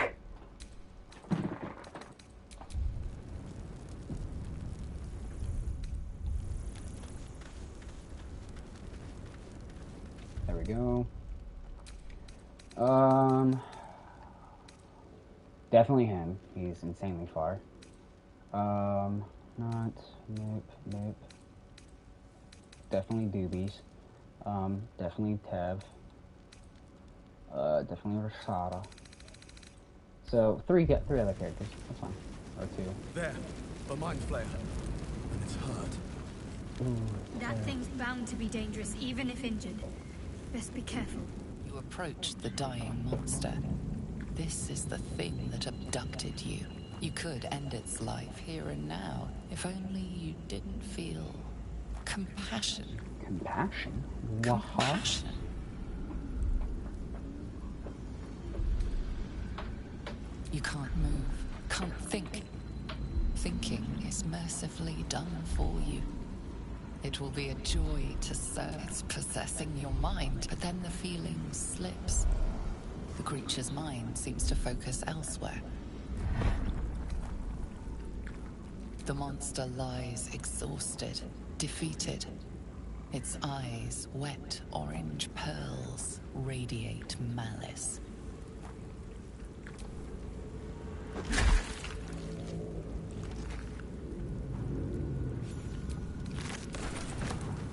There we go. Definitely him. He's insanely far. Not, nope. Definitely Doobies. Definitely Tev. Definitely Rashada. So, three other characters. That's fine. Or two. There, the Mind Flayer. And it's hurt. Ooh, That thing's bound to be dangerous, even if injured. Best be careful. You approach the dying monster. This is the thing that abducted you. You could end its life here and now, if only you didn't feel compassion. Compassion? Compassion. You can't move, can't think. Thinking is mercifully done for you. It will be a joy to serve. It's possessing your mind, but then the feeling slips. The creature's mind seems to focus elsewhere. The monster lies exhausted, defeated. Its eyes, wet orange pearls, radiate malice.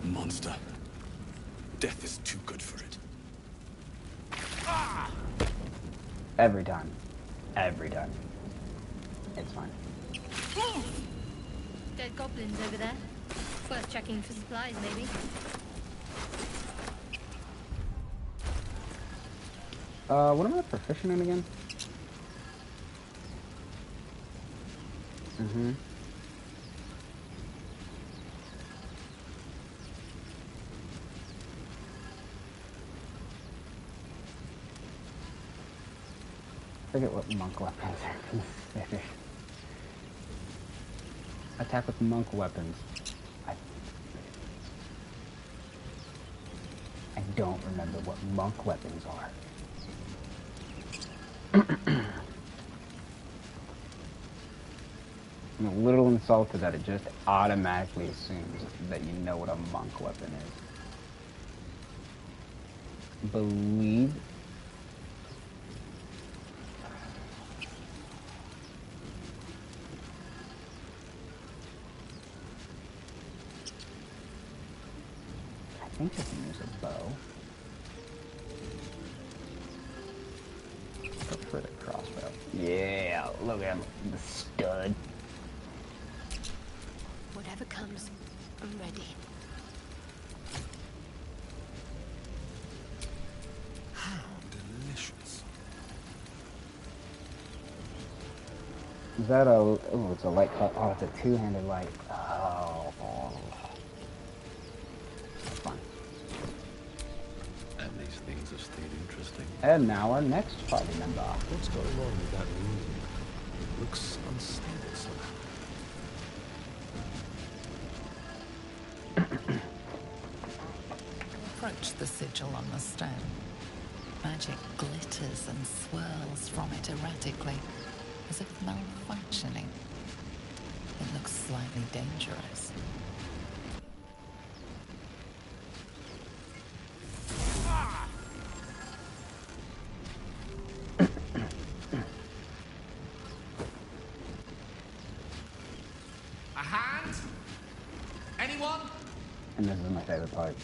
Monster. Death is too good for it. Every time. Every time. It's fine. Dead goblins over there. Worth checking for supplies, maybe. What am I proficient in again? Mm-hmm. I forget what monk weapons are. Attack with monk weapons. I don't remember what monk weapons are. I'm a little insulted that it just automatically assumes that you know what a monk weapon is. Believe. I think I can use a bow. Go for the crossbow. Yeah, look at him, the stud. Whatever comes, I'm ready. How delicious. Is that a... Oh, it's a light cut. Oh, it's a two-handed light. Oh. Fun. And these things have stayed interesting. And now our next party member. What's going on with that room? It looks unstable somehow. Approach the sigil on the stone. Magic glitters and swirls from it erratically, as if malfunctioning. It looks slightly dangerous. A hand? Anyone? And this is my favorite part.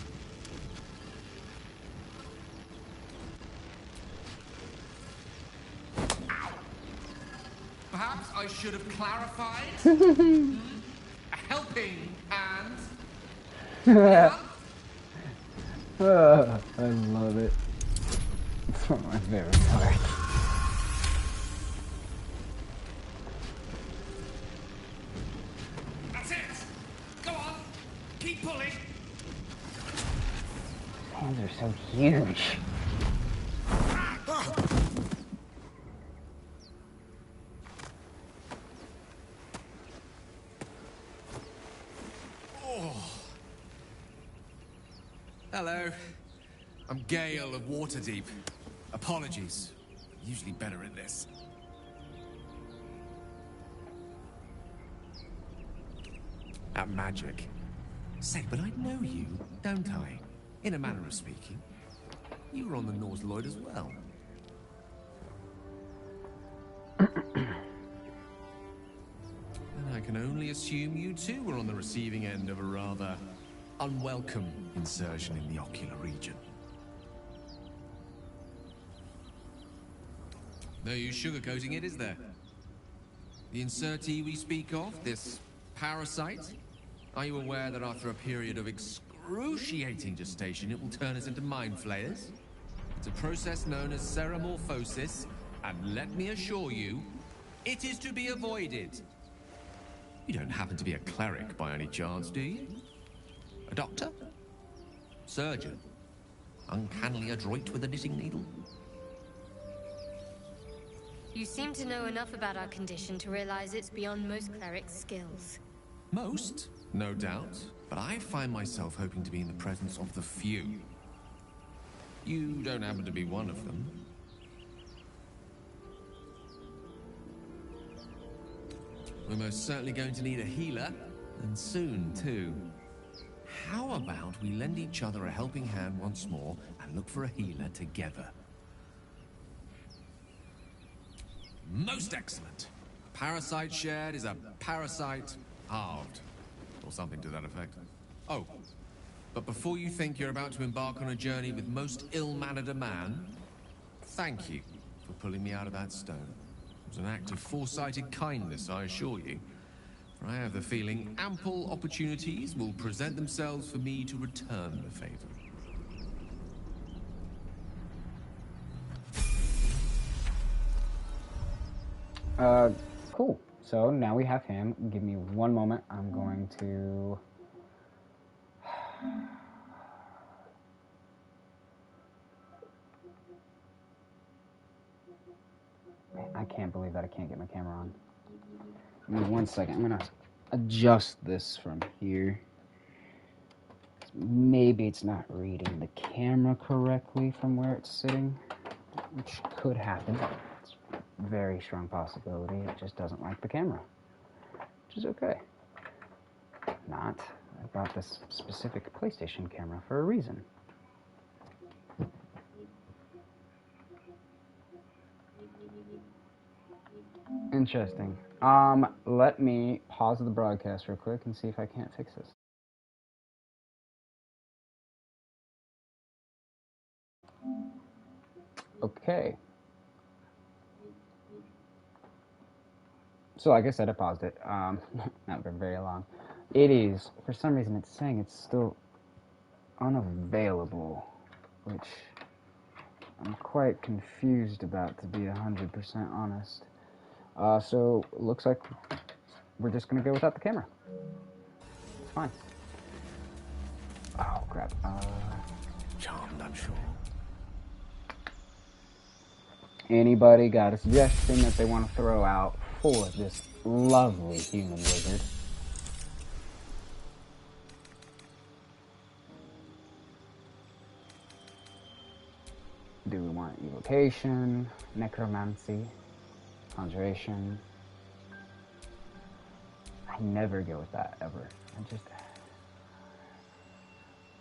Perhaps I should have clarified. A helping hand. Yeah? I love it. It's one of my favorite parts. That's it. Go on. Keep pulling. His hands are so huge. I'm Gale of Waterdeep. Apologies. I'm usually better at this. At magic. Say, but I know you, don't I? In a manner of speaking. You were on the Norse Lloyd as well. And I can only assume you too were on the receiving end of a rather unwelcome insertion in the ocular region. No use sugarcoating it, is there? The insertee we speak of, this parasite, are you aware that after a period of excruciating gestation, it will turn us into mind flayers? It's a process known as ceramorphosis, and let me assure you, it is to be avoided. You don't happen to be a cleric by any chance, do you? A doctor? Surgeon? Uncannily adroit with a knitting needle? You seem to know enough about our condition to realize it's beyond most clerics' skills. Most, no doubt, but I find myself hoping to be in the presence of the few. You don't happen to be one of them. We're most certainly going to need a healer, and soon, too. How about we lend each other a helping hand once more and look for a healer together? Most excellent. A parasite shared is a parasite halved, or something to that effect. Oh, but before you think you're about to embark on a journey with most ill-mannered a man, thank you for pulling me out of that stone. It was an act of foresighted kindness, I assure you. For I have the feeling ample opportunities will present themselves for me to return the favor. Cool. So now we have him. Give me one moment. I'm going to... I can't believe that I can't get my camera on. Give me 1 second. I'm going to adjust this from here. Maybe it's not reading the camera correctly from where it's sitting, which could happen. It's a very strong possibility. It just doesn't like the camera, which is okay. Not. I bought this specific PlayStation camera for a reason. Interesting. Let me pause the broadcast real quick and see if I can't fix this. Okay. So like I said, I paused it. Not for very long. It is, for some reason, it's saying it's still unavailable, which I'm quite confused about, to be 100% honest. So it looks like we're just gonna go without the camera. It's fine. Oh crap. Charmed, I'm sure. Anybody got a suggestion that they want to throw out for this lovely human wizard? Do we want evocation, necromancy, conjuration? I never go with that, ever. I just...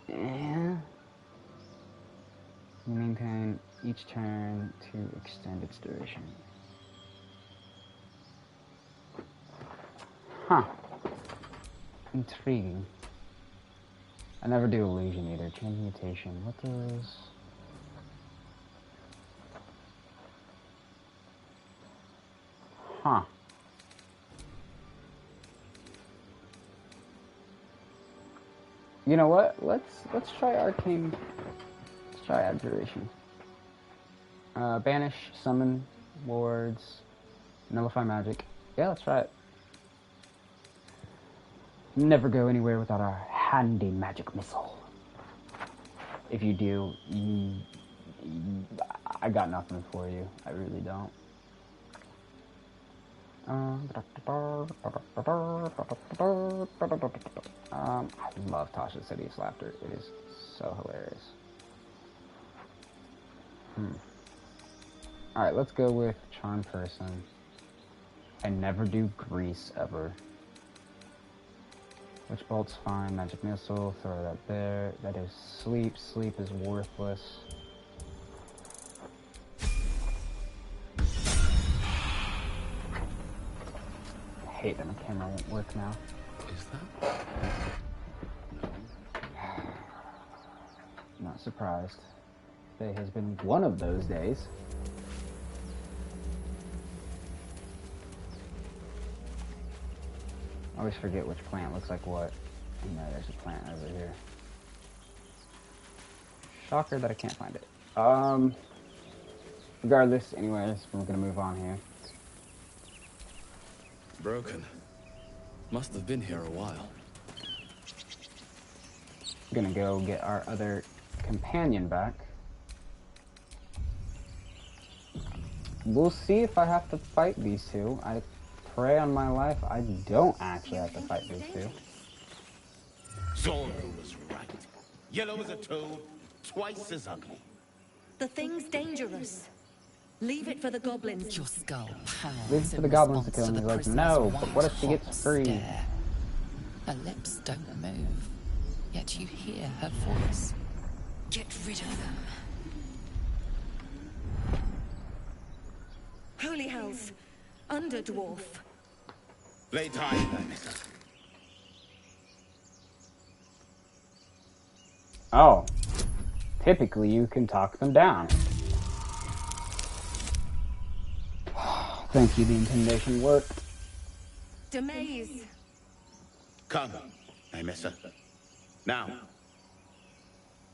You maintain each turn to extend its duration. Huh. Intriguing. I never do illusion either. Transmutation. What does... Huh. You know what? Let's try arcane. Let's try abjuration. Banish, summon wards, nullify magic. Yeah, let's try it. Never go anywhere without a handy magic missile. If you do, I got nothing for you. I really don't. I love Tasha's Hideous Laughter. It is so hilarious. Alright, let's go with Charm Person. I never do Grease ever. Witch Bolt's fine. Magic Missile, throw that there. That is Sleep. Sleep is worthless. I hate that my camera won't work now. Is that? Not surprised. Today has been one of those days. I always forget which plant looks like what. You know, there's a plant over here. Shocker that I can't find it. Regardless, anyways, we're gonna move on here. Broken. Must have been here a while. Gonna go get our other companion back. We'll see if I have to fight these two. I pray on my life I don't actually have to fight these two. Zorru was right. Yellow as a toad, twice as ugly. The thing's dangerous. Leave it for the goblins. Your skull pounds. Leave it for the goblins to kill him. He's like, no, but what if she gets free? Her lips don't move, yet you hear her voice. Get rid of them. Holy hells. Under dwarf. Lay time, Vanessa. Oh. Typically, you can talk them down. Thank you, the intimidation worked. Demaze. Come, Mesa. Now.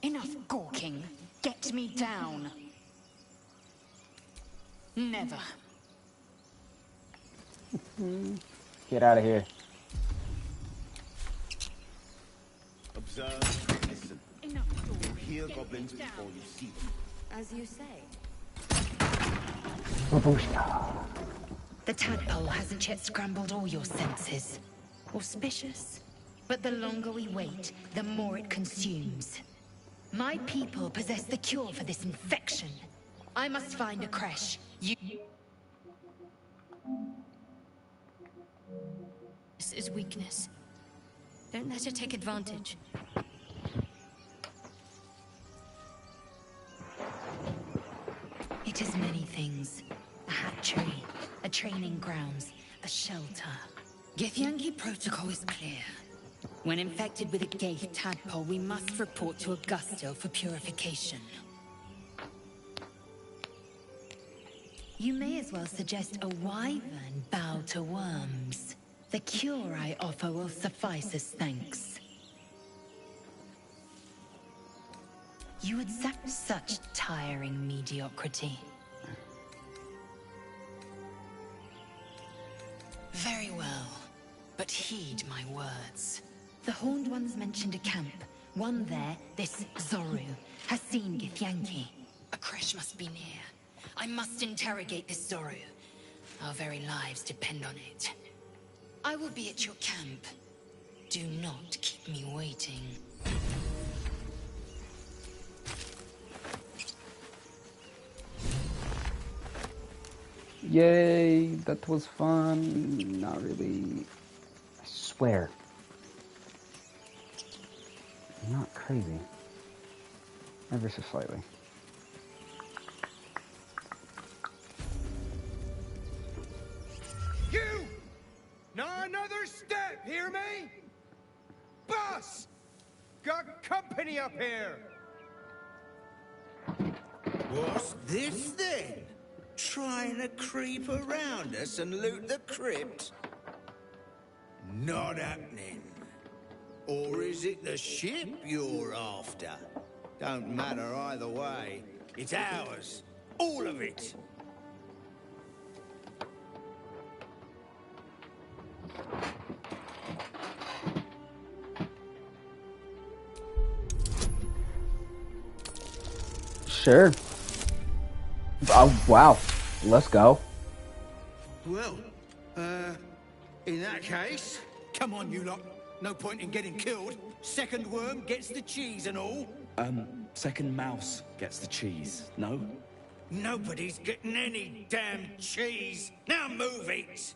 Enough gawking. Get me down. Never. Get out of here. Observe, listen. Enough talk. You hear goblins before you see them. As you say. Babushka. The tadpole hasn't yet scrambled all your senses. Auspicious. But the longer we wait, the more it consumes. My people possess the cure for this infection. I must find a creche. This is weakness. Don't let her take advantage. It is many things. A hatchery, a training grounds, a shelter. Githyanki protocol is clear. When infected with a Gaith tadpole, we must report to Augusto for purification. You may as well suggest a wyvern bow to worms. The cure I offer will suffice as thanks. You accept such tiring mediocrity. Very well, but heed my words. The Horned Ones mentioned a camp. One there, this Zorru, has seen Githyanki. A creche must be near. I must interrogate this Zorru. Our very lives depend on it. I will be at your camp. Do not keep me waiting. Yay, that was fun. Not really. I swear. I'm not crazy. Ever so slightly. You! Not another step, hear me? Boss! Got company up here! What's this then? Trying to creep around us and loot the crypt? Not happening. Or is it the ship you're after? Don't matter either way. It's ours. All of it. Sure. Oh, wow. Let's go. Well, in that case, come on, you lot. No point in getting killed. Second worm gets the cheese and all. Second mouse gets the cheese, no? Nobody's getting any damn cheese. Now move it.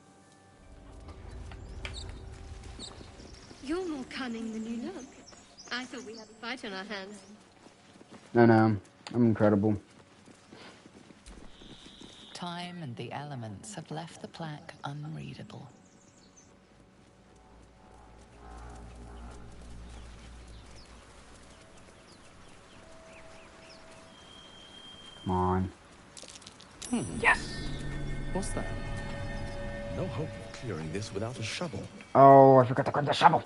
You're more cunning than you look. I thought we had a fight on our hands. No, I'm incredible. Time and the elements have left the plaque unreadable. Come on. Yes. What's that? No hope of clearing this without a shovel. Oh, I forgot to grab the shovel.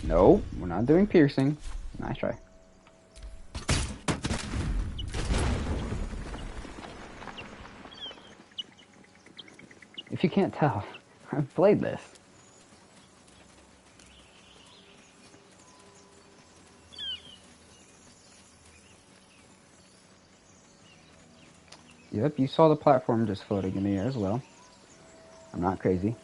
No, we're not doing piercing. Nice try. If you can't tell, I've played this. Yep, you saw the platform just floating in the air as well. I'm not crazy.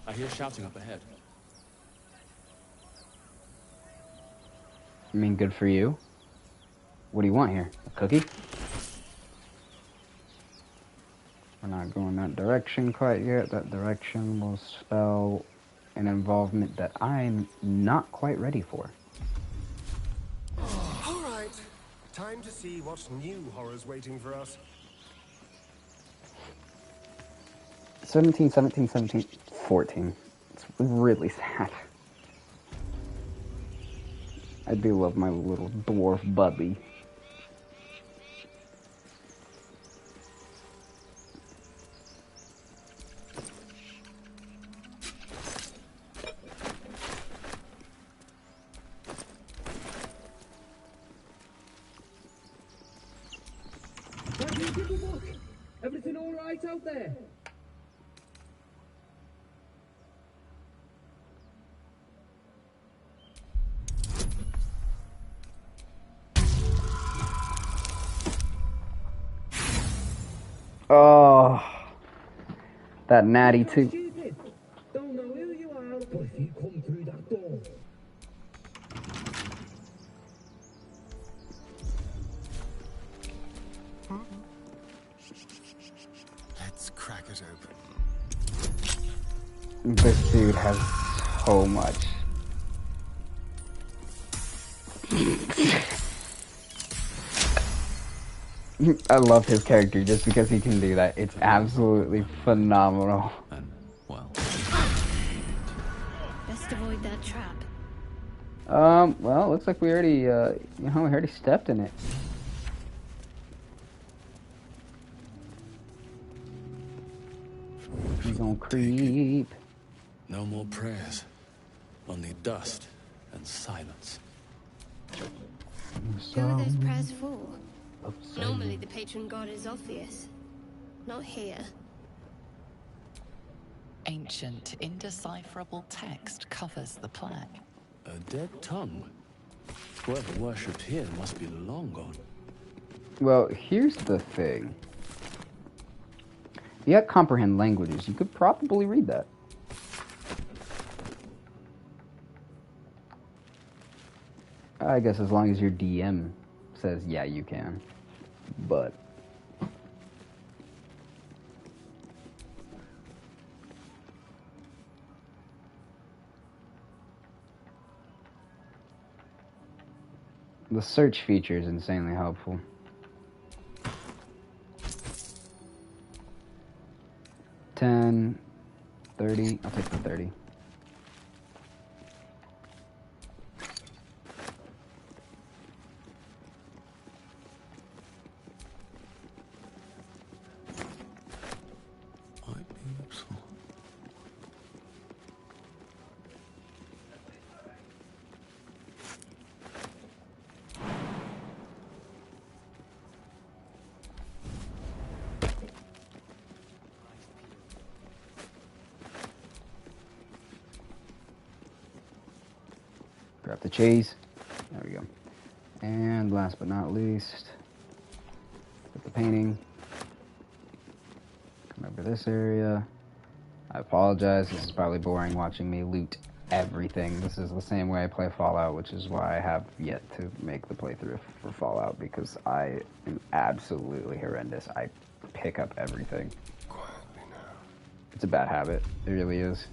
I hear shouting up ahead. I mean, good for you. What do you want here? A cookie? We're not going that direction quite yet. That direction will spell an involvement that I'm not quite ready for. All right. Time to see what new horror's waiting for us. 17, 17, 17, 14. It's really sad. I do love my little dwarf buddy. Everything all right out there? Oh, that natty too. Don't know who you are, but if you come through that door. Let's crack it open. This dude has so much. I love his character just because he can do that. It's absolutely phenomenal. Well. Best avoid that trap. Well, looks like we already, we already stepped in it. He's gonna creep. No more prayers. Only dust and silence. Who are those prayers for? Normally the patron god is obvious. Not here. Ancient, indecipherable text covers the plaque. A dead tongue. Whoever worshipped here must be long gone. Well, here's the thing. If you had comprehend languages, you could probably read that. I guess as long as your DM says, yeah, you can. But the search feature is insanely helpful. $10, $30, I'll take the 30. Drop the cheese. There we go. And last but not least, put the painting. Come over this area. I apologize, this is probably boring watching me loot everything. This is the same way I play Fallout, which is why I have yet to make the playthrough for Fallout, because I am absolutely horrendous. I pick up everything. It's a bad habit. It really is.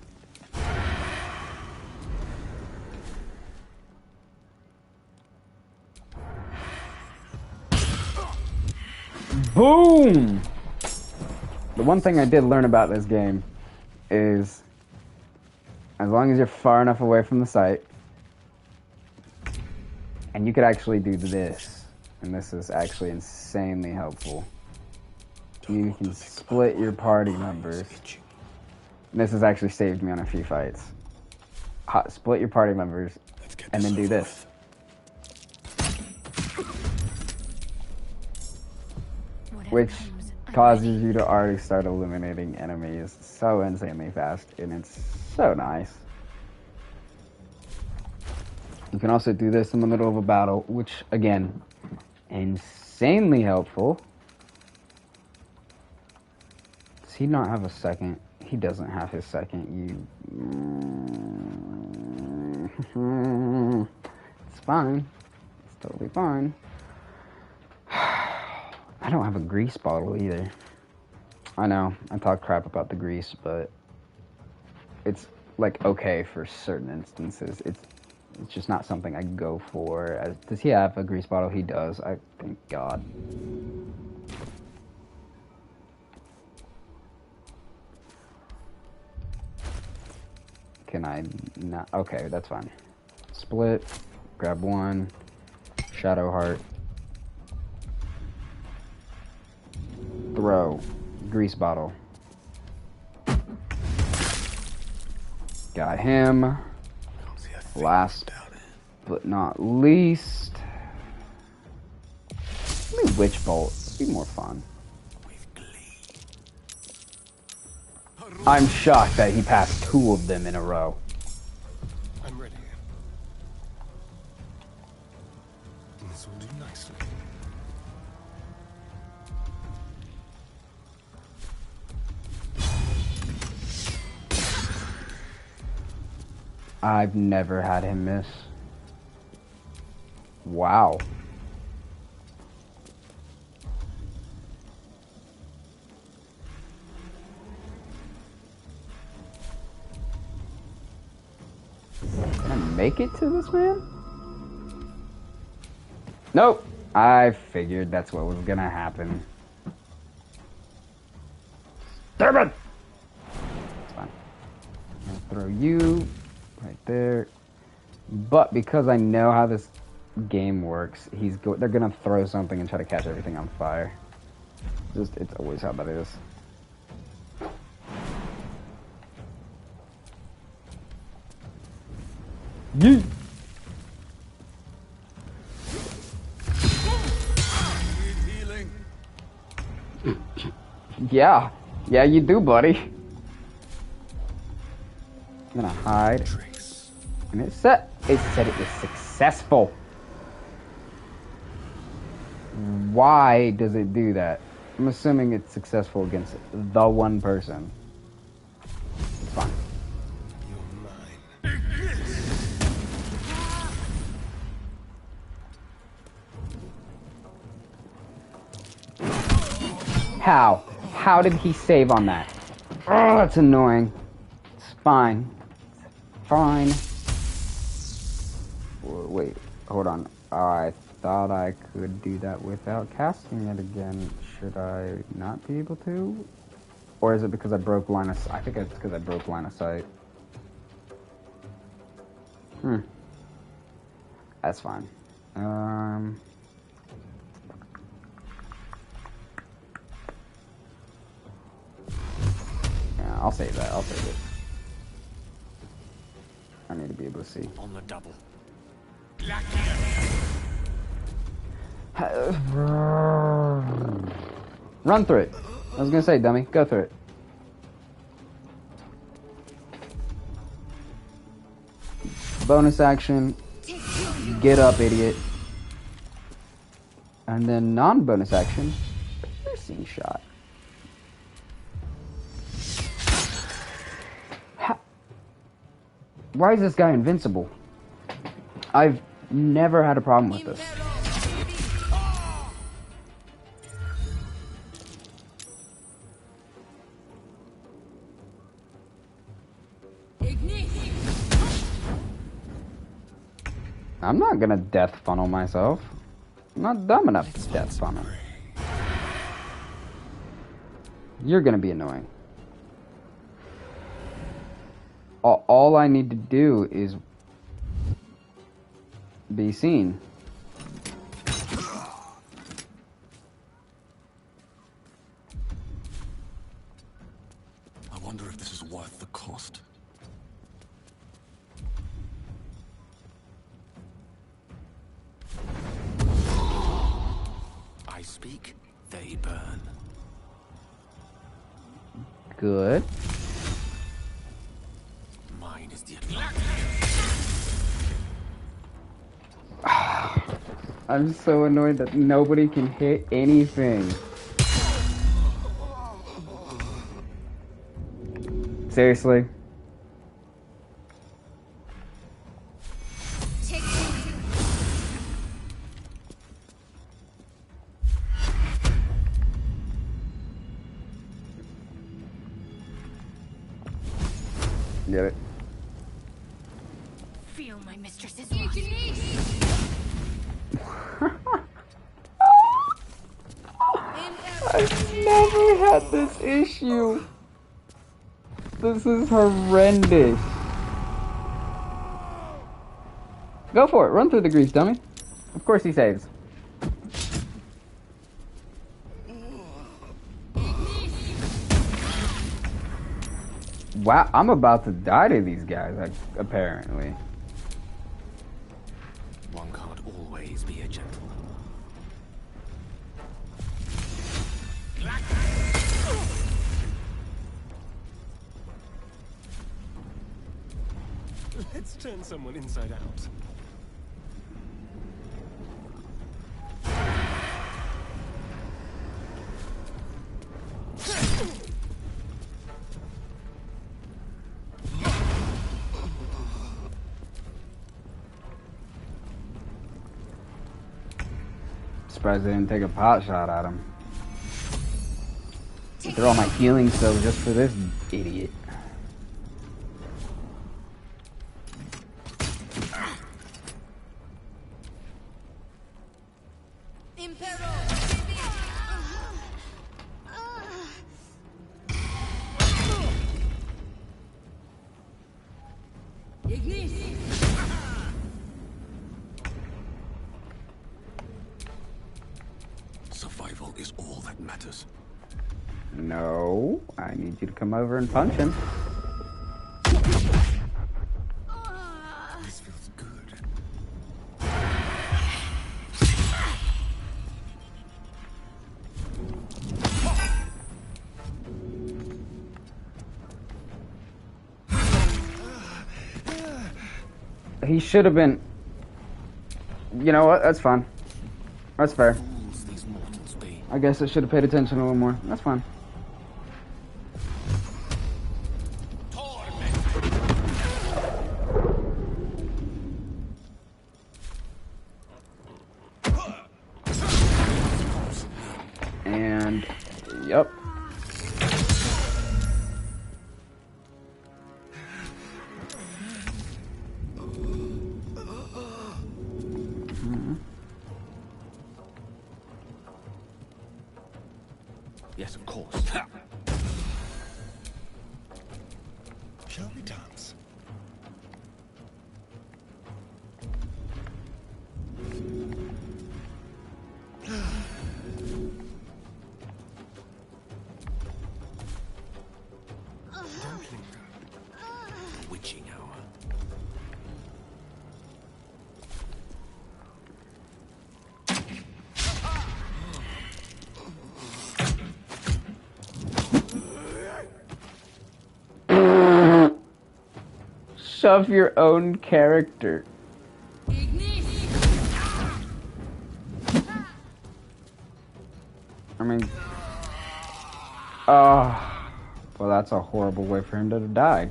Boom! The one thing I did learn about this game is as long as you're far enough away from the site, and you could actually do this, and this is actually insanely helpful. You can split your party members. And this has actually saved me on a few fights. Split your party members, and then do this. Which causes you to already start eliminating enemies so insanely fast, and it's so nice. You can also do this in the middle of a battle, which, again, insanely helpful. Does he not have a second? He doesn't have his second. It's fine. It's totally fine. I don't have a grease bottle either. I know, I talk crap about the grease, but it's like okay for certain instances. It's just not something I go for. Does he have a grease bottle? He does. I thank God. Can I not? Okay, that's fine. Split, grab one, shadow heart. Throw. Grease bottle. Got him. Last but not least. Let me witch bolt. It'd be more fun. I'm shocked that he passed 2 of them in a row. I'm ready. This will do nicely. I've never had him miss. Wow. Can I make it to this man? Nope. I figured that's what was gonna happen. Damn it! It's fine. I'll throw you right there. But because I know how this game works, they're gonna throw something and try to catch everything on fire. It's always how that is. Yeet. Yeah, you do, buddy. I'm gonna hide. And it said it was successful. Why does it do that? I'm assuming it's successful against the one person. It's fine. How? How did he save on that? Oh, that's annoying. It's fine. It's fine. Wait, hold on. I thought I could do that without casting it again. Should I not be able to? Or is it because I broke line of sight? I think it's because I broke line of sight. That's fine. Yeah, I'll save that. I'll save it. I need to be able to see. On the double. Run through it. I was gonna say, dummy, go through it. Bonus action. Get up, idiot. And then non-bonus action, piercing shot. Why is this guy invincible? I've never had a problem with this. I'm not gonna death funnel myself. I'm not dumb enough to death funnel. You're gonna be annoying. All I need to do is be seen. I wonder if this is worth the cost. I speak, they burn. Good. Mine is the I'm so annoyed that nobody can hit anything. Seriously? Get it? Feel my mistress's I've never had this issue. This is horrendous. Go for it. Run through the grease, dummy. Of course he saves. Wow, I'm about to die to these guys, apparently. One can't always be a gentleman. Let's turn someone inside out. Surprised they didn't take a pot shot at him. They're all my healing stuff just for this idiot. Survival is all that matters. No, I need you to come over and punch him. This feels good. He should have been... You know what? That's fine. That's fair. I guess I should have paid attention a little more. That's fine. And... Yep. Yes, of course. Shall we dance? Witching hour. Shove your own character. mean... Oh, well, that's a horrible way for him to die.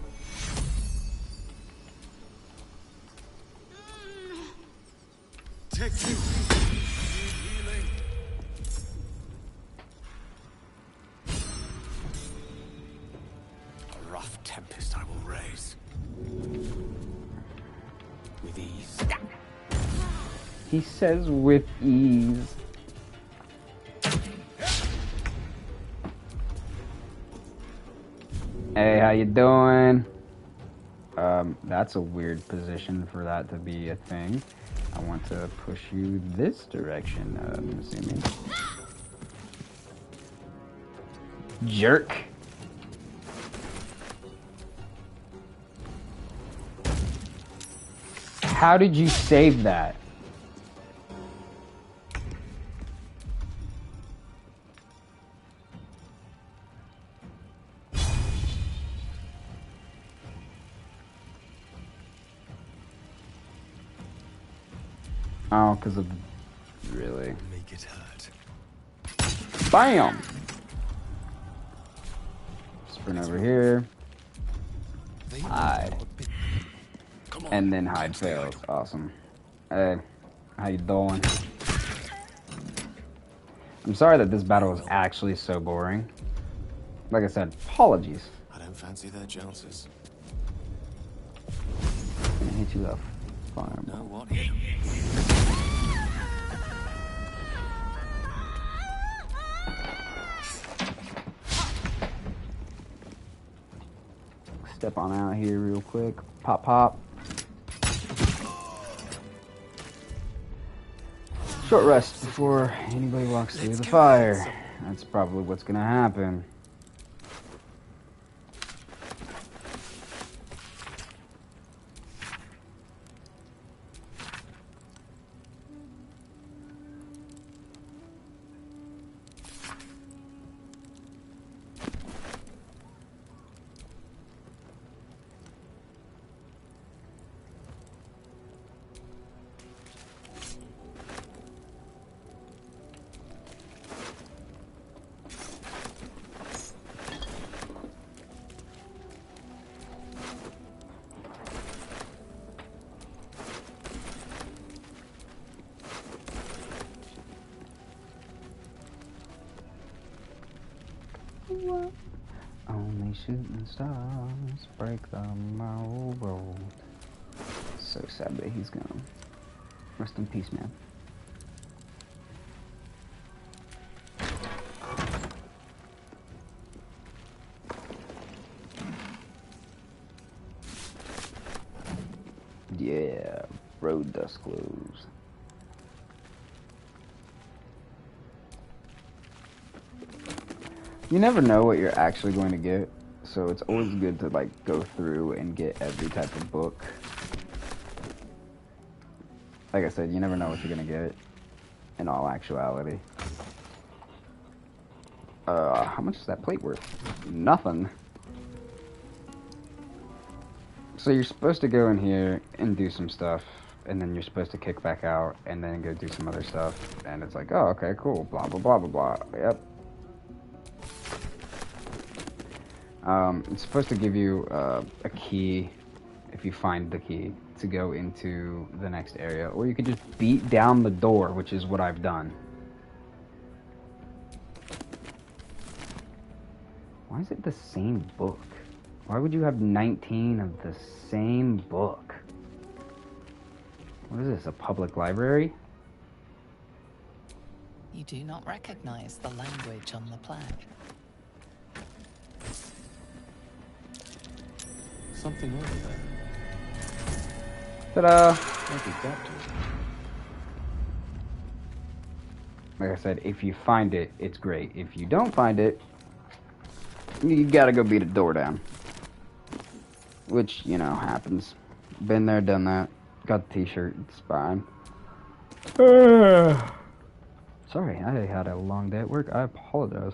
Take you. A rough tempest I will raise. With ease. He says with ease. Hey, how you doing? That's a weird position for that to be a thing. I want to push you this direction, I'm assuming. Jerk. How did you save that? Oh, because of... Really? Make it hurt. BAM! Sprint over here. Hide. And then hide fails. Awesome. Hey, how you doing? I'm sorry that this battle is actually so boring. Like I said, apologies. I don't fancy their chances. I'm gonna hit you up. Fine. Know what? Step on out here real quick. Pop, pop. Short rest before anybody walks through the fire. That's probably what's gonna happen. Only shooting stars break the moral road. So sad that he's gone. Rest in peace, man. Yeah, road dust glows. You never know what you're actually going to get, so it's always good to like go through and get every type of book. Like I said, you never know what you're gonna get in all actuality. How much is that plate worth? Nothing. So you're supposed to go in here and do some stuff, and then you're supposed to kick back out and then go do some other stuff, and it's like, oh, okay, cool, blah, blah, blah, blah, blah. Yep. It's supposed to give you a key, if you find the key, to go into the next area. Or you could just beat down the door, which is what I've done. Why is it the same book? Why would you have 19 of the same book? What is this, a public library? You do not recognize the language on the plaque. Something over there. Ta-da! What did that do? Like I said, if you find it, it's great. If you don't find it, you gotta go beat a door down. Which, you know, happens. Been there, done that. Got the t-shirt, it's fine. Sorry, I had a long day at work. I apologize.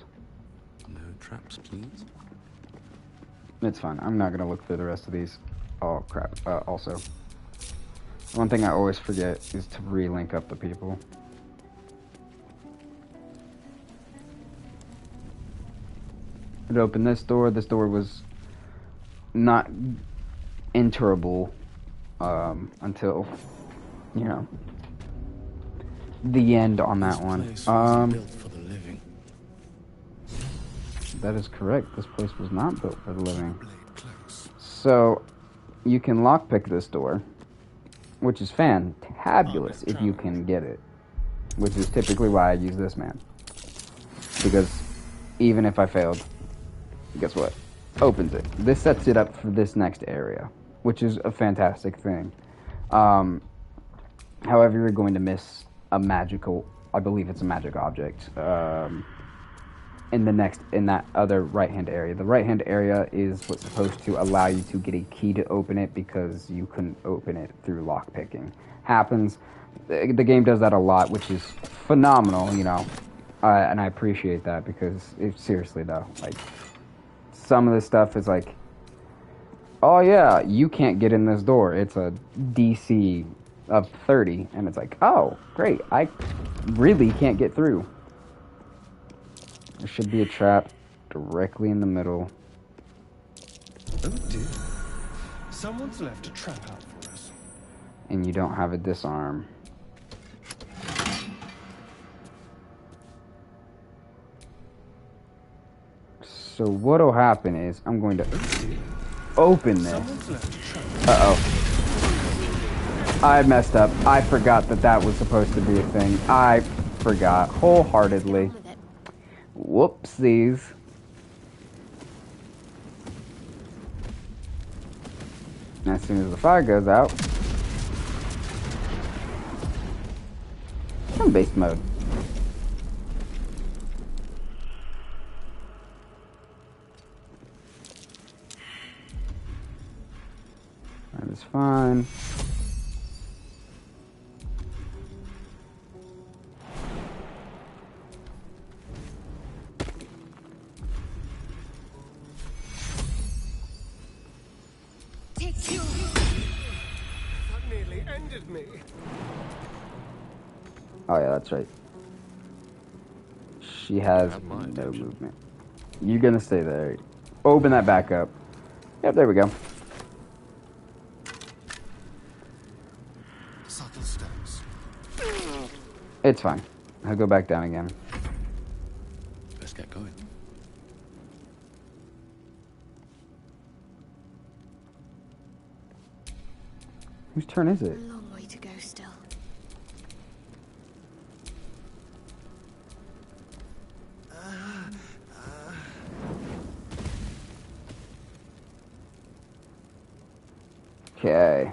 No traps, please. It's fine. I'm not gonna look through the rest of these. Oh, crap. Also, one thing I always forget is to re-link up the people. It opened this door. This door was not enterable until, you know, the end on that one. Built for the living. That is correct. This place was not built for the living. So, you can lockpick this door, which is fantabulous if you can get it. Which is typically why I use this man. Because even if I failed, guess what? Opens it. This sets it up for this next area, which is a fantastic thing. However, you're going to miss a magical, I believe it's a magic object, in that other right-hand area. The right-hand area is what's supposed to allow you to get a key to open it because you couldn't open it through lockpicking. Happens. The game does that a lot, which is phenomenal, you know, and I appreciate that because seriously though, like, some of this stuff is like, oh yeah, you can't get in this door. It's a DC of 30, and it's like, oh great, I really can't get through. There should be a trap directly in the middle. Oh dear. Someone's left a trap out for us. And you don't have a disarm. So what'll happen is I'm going to open this. Uh-oh. I messed up. I forgot that that was supposed to be a thing. I forgot wholeheartedly. Whoopsies. As soon as the fire goes out, turn-based mode. That is fine. That nearly ended me. Oh yeah, that's right. She has no movement. You're gonna stay there. Open that back up. Yep, there we go. Subtle steps. It's fine. I'll go back down again. Let's get going. Whose turn is it? A long way to go still. Okay.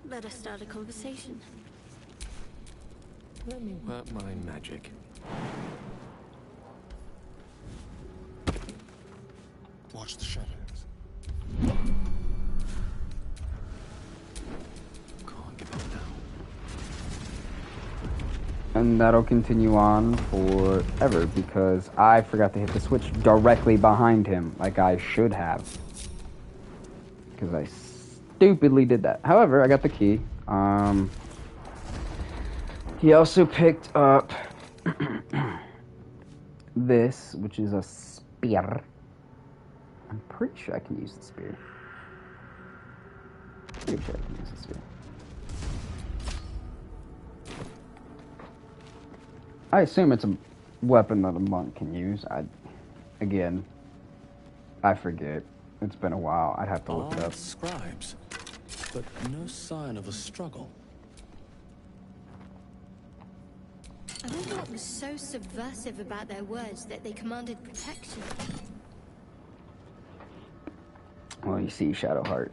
Let us start a conversation. Let me work my magic. Watch the shadows. Can't give up now. And that'll continue on forever because I forgot to hit the switch directly behind him like I should have. Because I stupidly did that. However, I got the key. He also picked up this, which is a spear. I'm pretty sure I can use the spear. Pretty sure I can use the spear. I assume it's a weapon that a monk can use. Again, I forget. It's been a while. I'd have to look it up. Scribes, but no sign of a struggle. I wonder what was so subversive about their words that they commanded protection. Well, you see, Shadowheart.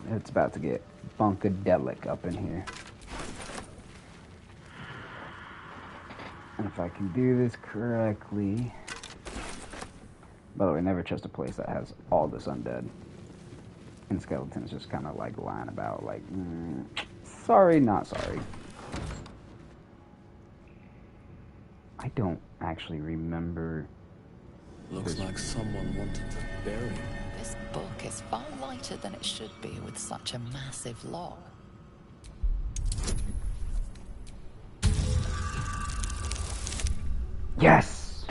It's about to get funkadelic up in here. And if I can do this correctly... By the way, never trust a place that has all this undead. And skeletons just kind of like lying about, like, sorry, not sorry. I don't actually remember. Looks like someone wanted to bury book is far lighter than it should be with such a massive lock. Yes!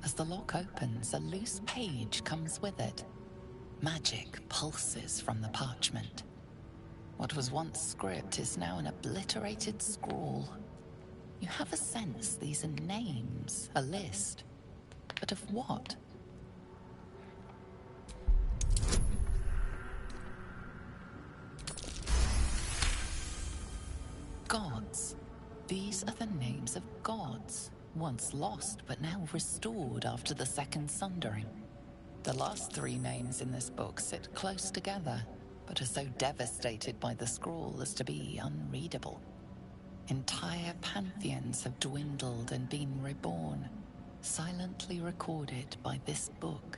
As the lock opens, a loose page comes with it. Magic pulses from the parchment. What was once script is now an obliterated scrawl. You have a sense these are names, a list. But of what? Gods. These are the names of gods, once lost but now restored after the Second Sundering. The last three names in this book sit close together, but are so devastated by the scrawl as to be unreadable. Entire pantheons have dwindled and been reborn, silently recorded by this book.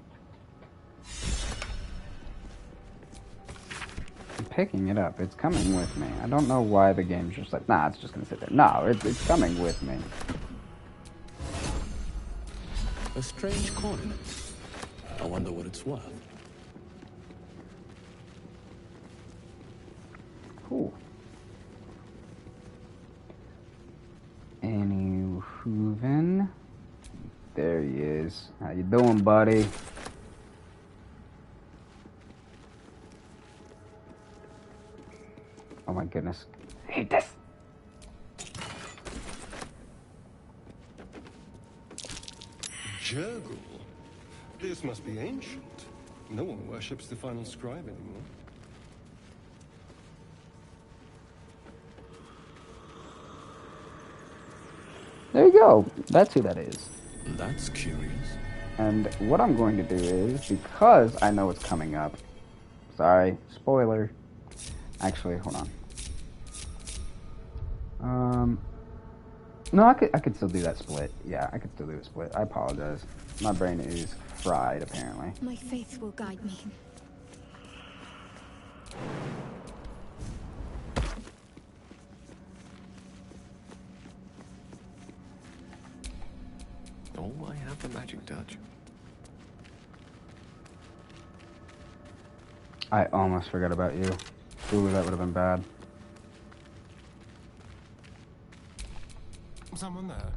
I'm picking it up. It's coming with me. I don't know why the game's just like, nah, it's just gonna sit there. No, it's coming with me. A strange coin. I wonder what it's worth. Cool. Any Hooven? There he is. How you doing, buddy? Oh my goodness. I hate this. Jurgle? This must be ancient. No one worships the final scribe anymore. There you go. That's who that is. That's curious. And what I'm going to do is, because I know it's coming up, sorry, spoiler. Actually, hold on. No, I could still do that split. Yeah, I could still do the split. I apologize. My brain is fried, apparently. My faith will guide me. Oh, I have the magic touch. I almost forgot about you. Ooh, that would have been bad. Someone there?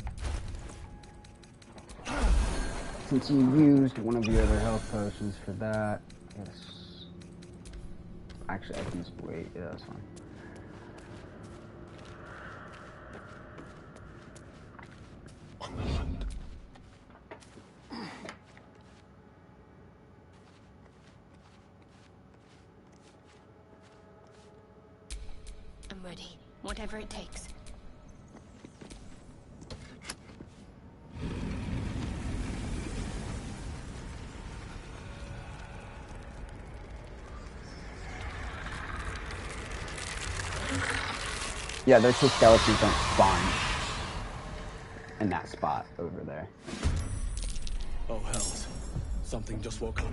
Since you used one of your other health potions for that, yes. Actually, I can just wait. Yeah, that's fine. On the hunt. I'm ready. Whatever it takes. Yeah, those two skeletons don't spawn in that spot over there. Oh, hells. Something just woke up.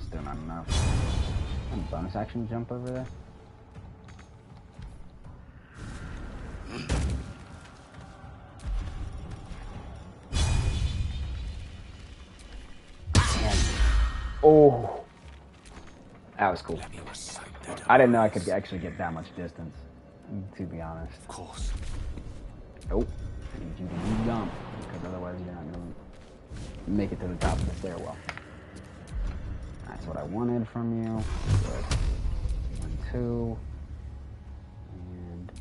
Still not enough. Some bonus action jump over there. Oh. That was cool. I didn't know I could actually get that much distance, to be honest. Of course. Oh, I need you to jump, because otherwise you're not going to make it to the top of the stairwell. That's what I wanted from you. Good. 1, 2. And...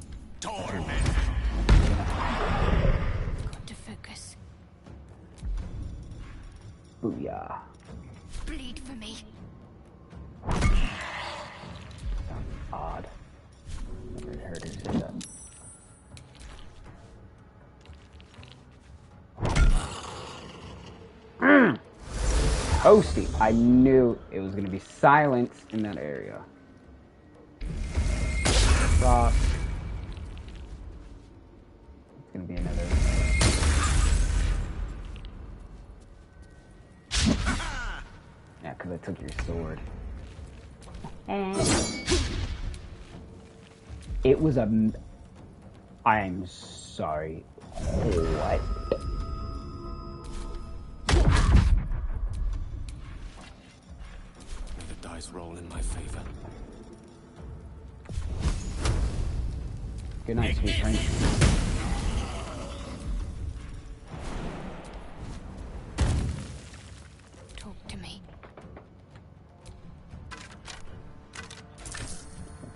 Dwarvening. Got to focus. Booyah. Bleed for me. Odd. Never heard her say that. Toasty. I knew it was going to be silence in that area. Frost. It's going to be another. because I took your sword. It was a... I'm sorry. What? The dice roll in my favor. Good night, sweet prince. Talk to me. That's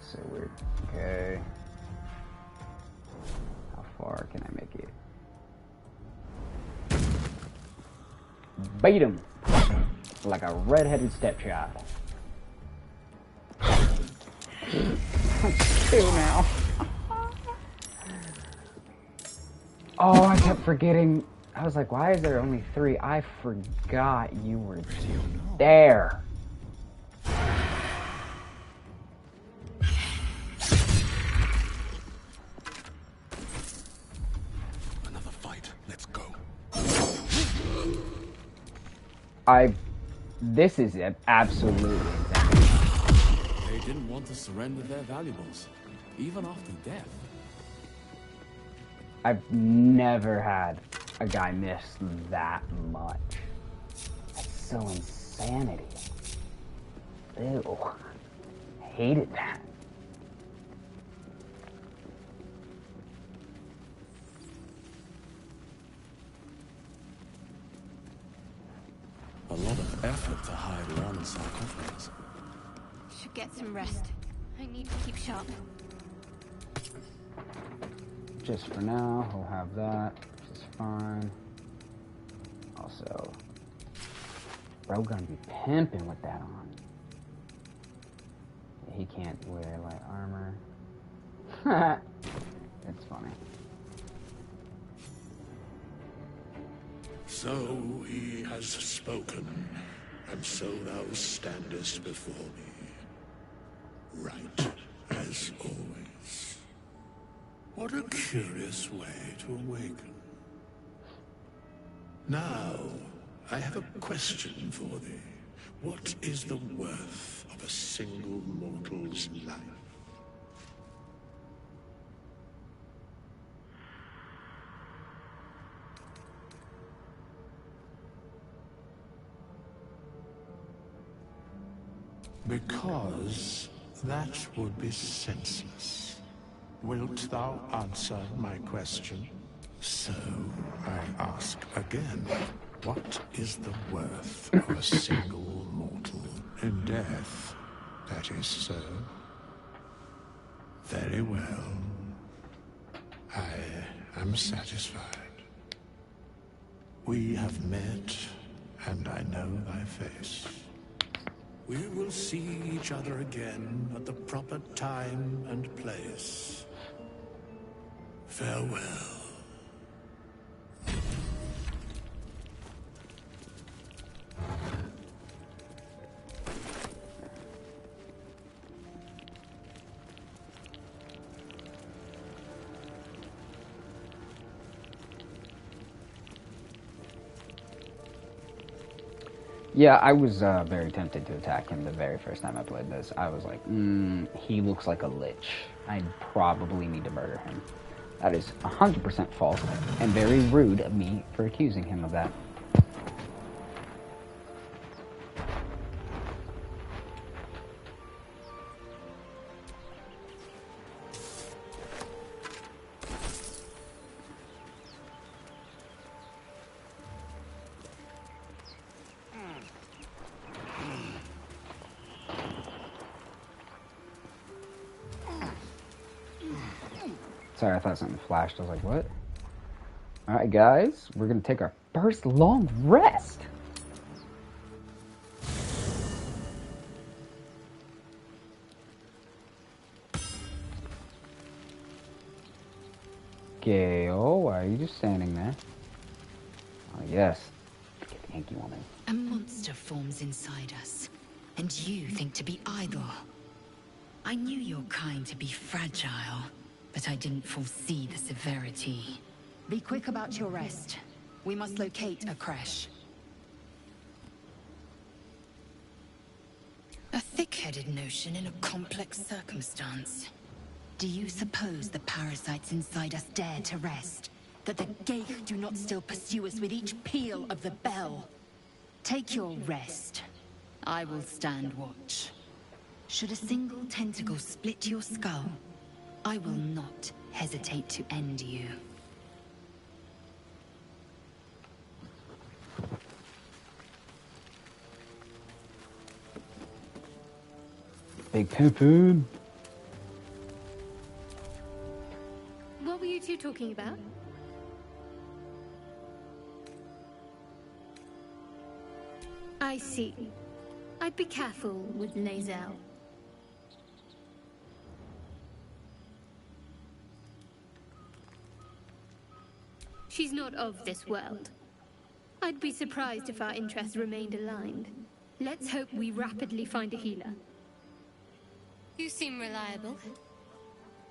so weird. Okay. How far can I make it? Beat him! Like a red-headed stepchild. That's two now. Oh, I kept forgetting. I was like, why is there only 3? I forgot you were there. Another fight. Let's go. This is absolutely insane. They didn't want to surrender their valuables, even after death. I've never had a guy miss that much. That's so insanity. Ew. Hated that. A lot of effort to hide around the sarcophagus. Should get some rest. I need to keep sharp. Just for now, we'll have that, which is fine. Also, bro gonna be pimping with that on. He can't wear light armor. It's funny. So he has spoken, and so thou standest before me. Right, as always. What a curious way to awaken. Now, I have a question for thee. What is the worth of a single mortal's life? Because that would be senseless. Wilt thou answer my question? So, I ask again, what is the worth of a single mortal in death? That is so. Very well. I am satisfied. We have met, and I know thy face. We will see each other again at the proper time and place. Farewell. Yeah, I was very tempted to attack him the very first time I played this. I was like, he looks like a lich. I probably need to murder him. That is 100% false, and very rude of me for accusing him of that. Sorry, I thought something flashed. I was like, what? Alright, guys. We're going to take our first long rest. Gale, why are you just standing there? Oh, yes. Get the Yankee woman. A monster forms inside us, and you think to be idle. I knew your kind to be fragile, but I didn't foresee the severity. Be quick about your rest. We must locate a crash. A thick-headed notion in a complex circumstance. Do you suppose the parasites inside us dare to rest? That the Gate do not still pursue us with each peal of the bell? Take your rest. I will stand watch. Should a single tentacle split your skull, I will not hesitate to end you. Big pimpin'. What were you two talking about? I see. I'd be careful with Lae'zel. She's not of this world. I'd be surprised if our interests remained aligned. Let's hope we rapidly find a healer. You seem reliable.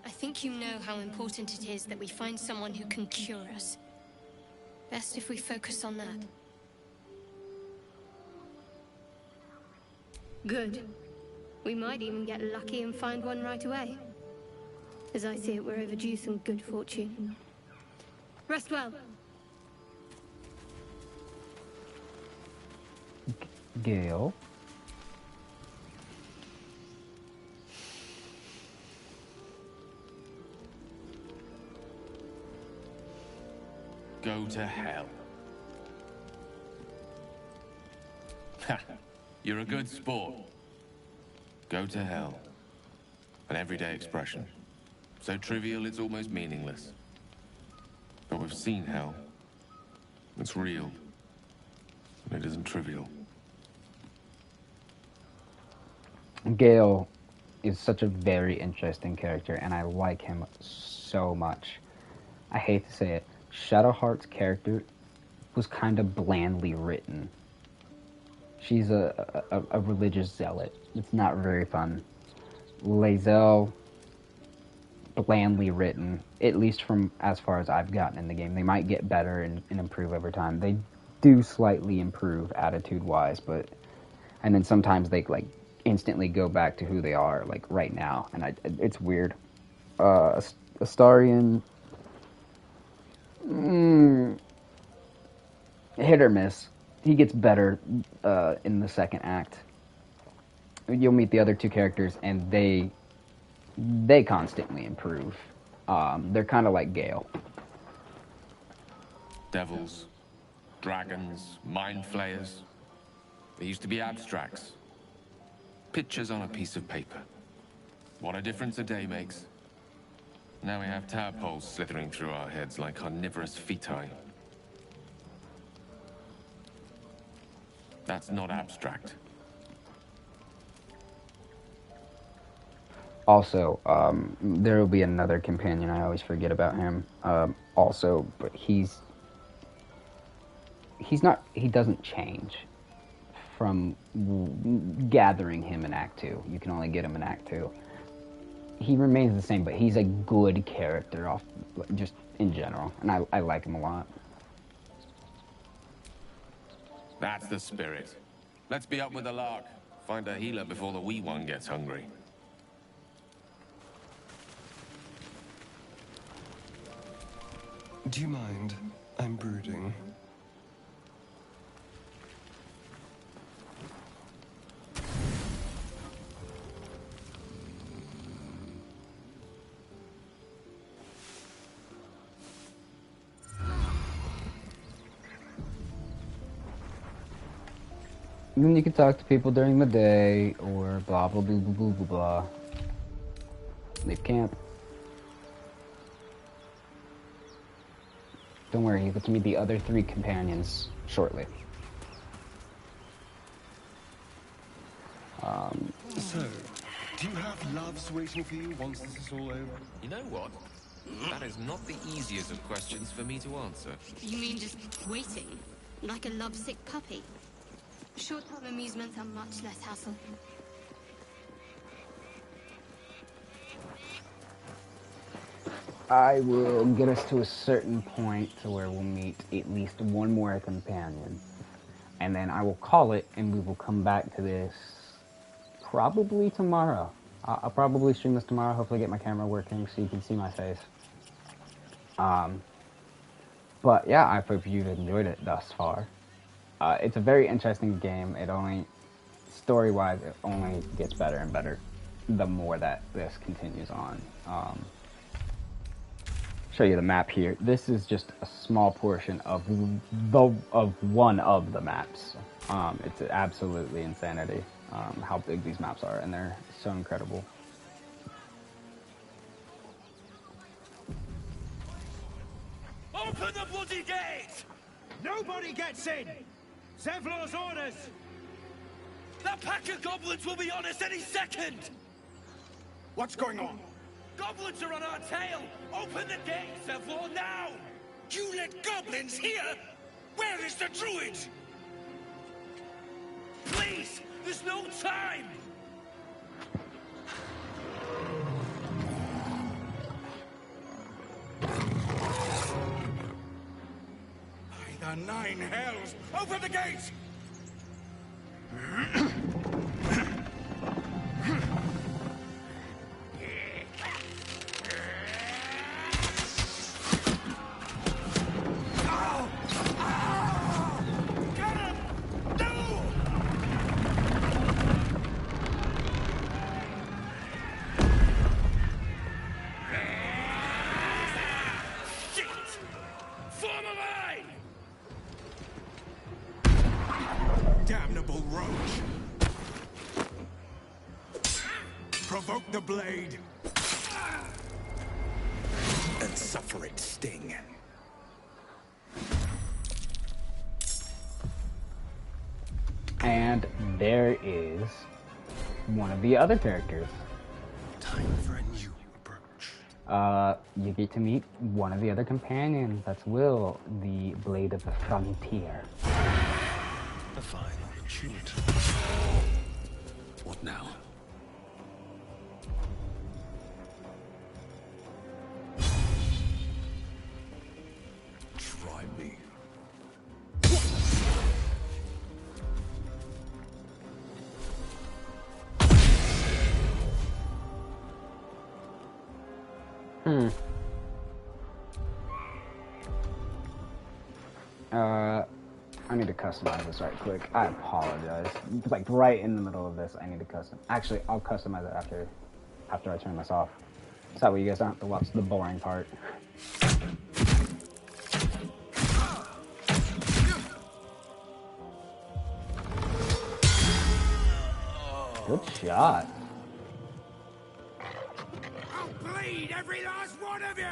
I think you know how important it is that we find someone who can cure us. Best if we focus on that. Good. We might even get lucky and find one right away. As I see it, we're overdue some good fortune. Rest well. Gale. Go to hell. Ha! You're a good sport. Go to hell. An everyday expression. So trivial it's almost meaningless. But we've seen hell. It's real. And it isn't trivial. Gale is such a very interesting character, and I like him so much. I hate to say it. Shadowheart's character was kind of blandly written. She's a religious zealot. It's not very fun. Lae'zel, blandly written, at least from as far as I've gotten in the game. They might get better and improve over time. They do slightly improve attitude-wise, but... And then sometimes they, like, instantly go back to who they are, like, right now. And it's weird. Astarion... hit or miss. He gets better in the second act. You'll meet the other two characters, and they constantly improve. They're kind of like Gale. Devils, dragons, mind flayers. They used to be abstracts. Pictures on a piece of paper. What a difference a day makes. Now we have tadpoles slithering through our heads like carnivorous feti. That's not abstract. Also, there will be another companion. I always forget about him. Also, but he doesn't change from gathering him in Act 2. You can only get him in Act 2. He remains the same, but he's a good character just in general, and I like him a lot. That's the spirit. Let's be up with the lark. Find a healer before the wee one gets hungry. Do you mind? I'm brooding. And then you can talk to people during the day, or blah, blah, blah, blah, blah, blah, blah. Leave camp. Don't worry, you get to meet the other 3 companions shortly. So, do you have loves waiting for you once this is all over? You know what? That is not the easiest of questions for me to answer. You mean just waiting? Like a lovesick puppy? Short-term amusements are much less hassle. I will get us to a certain point to where we'll meet at least one more companion. And then I will call it, and we will come back to this probably tomorrow. I'll probably stream this tomorrow. Hopefully get my camera working so you can see my face. But yeah, I hope you've enjoyed it thus far. It's a very interesting game. It only, story-wise, it only gets better and better the more that this continues on. Show you the map here. This is just a small portion of one of the maps. It's absolutely insanity how big these maps are, and they're so incredible. Open the bloody gate! Nobody gets in! Zevlor's orders! That pack of goblins will be on us any second! What's going on? Goblins are on our tail! Open the gate, Zevlor, now! You let goblins here? Where is the druid? Please! There's no time! By the 9 hells! Open the gate! Damnable roach! Provoke the blade! And suffer its sting. And there is one of the other characters. Time for a new approach. You get to meet one of the other companions. That's Will, the Blade of the Frontier. A fine opportunity. What now? Try me. I need to customize this right quick. I apologize. Like right in the middle of this, I need to custom. Actually, I'll customize it after I turn this off. So that way you guys don't have to watch the boring part. Good shot. I'll bleed every last one of you!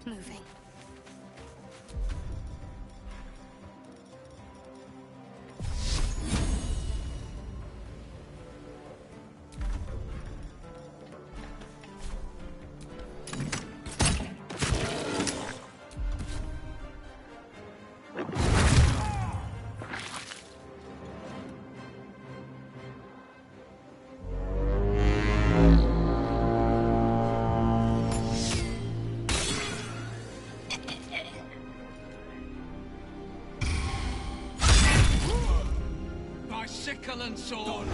Moving. By sickle and sword!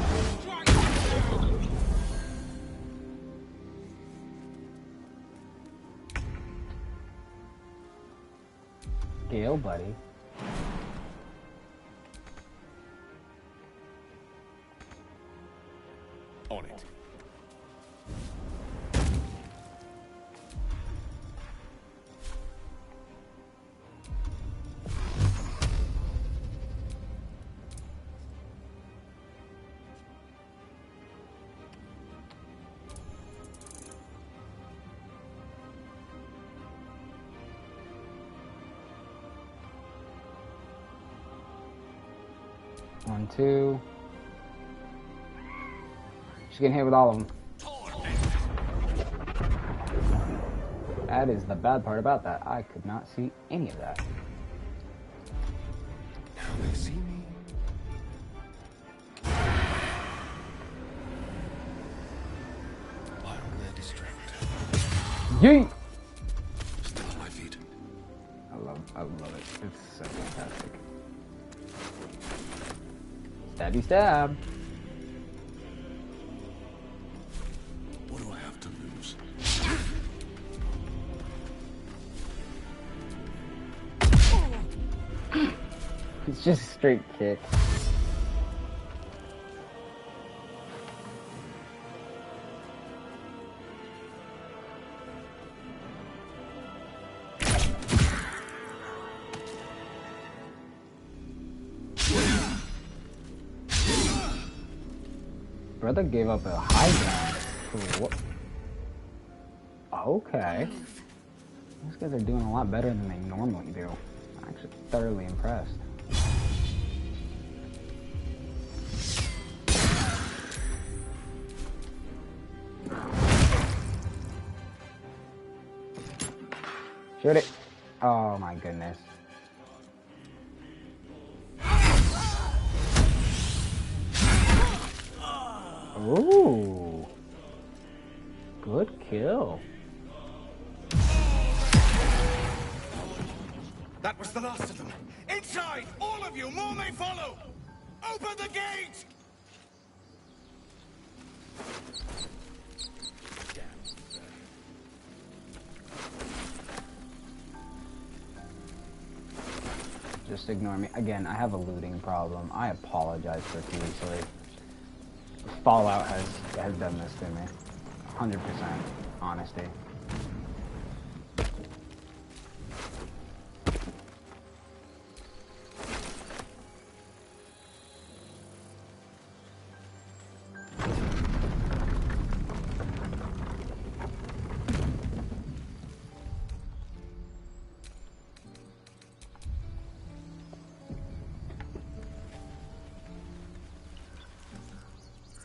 Gale, buddy. On it. One, two. She's getting hit with all of them. That is the bad part about that. I could not see any of that. Now they Yeet! Still on my feet. I love it. It's so fantastic. Stabby stab. What do I have to lose? It's just a straight kick. Brother gave up a high ground. Okay. These guys are doing a lot better than they normally do. I'm actually thoroughly impressed. Shoot it. Oh my goodness. Ooh. Good kill. That was the last of them. Inside! All of you! More may follow! Open the gate! Just ignore me. Again, I have a looting problem. I apologize profusely. Fallout has done this to me. 100% honesty.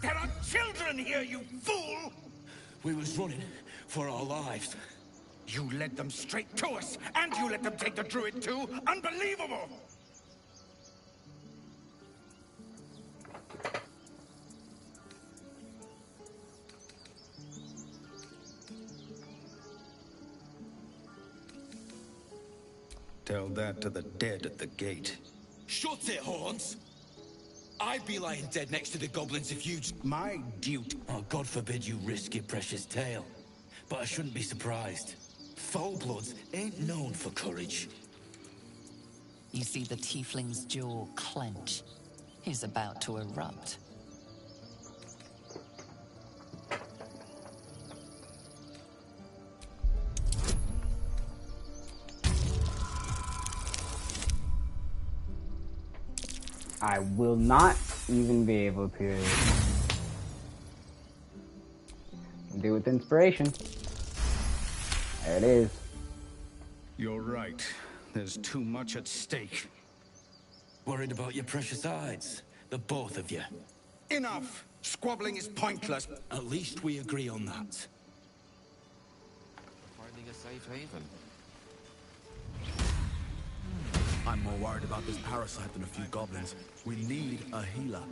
There are children here, you fool! We was running for our lives. You led them straight to us, and you let them take the druid too? Unbelievable! Tell that to the dead at the gate. Shut it, Horns! I'd be lying dead next to the goblins if you'd... My duty. Oh, God forbid you risk your precious tail. But I shouldn't be surprised. Foulbloods ain't known for courage. You see the tiefling's jaw clench. He's about to erupt. I will not even be able to do with inspiration. There it is. You're right. There's too much at stake. Worried about your precious hides? The both of you. Enough! Squabbling is pointless. At least we agree on that. Finding a safe haven. I'm more worried about this parasite than a few goblins. We need a healer.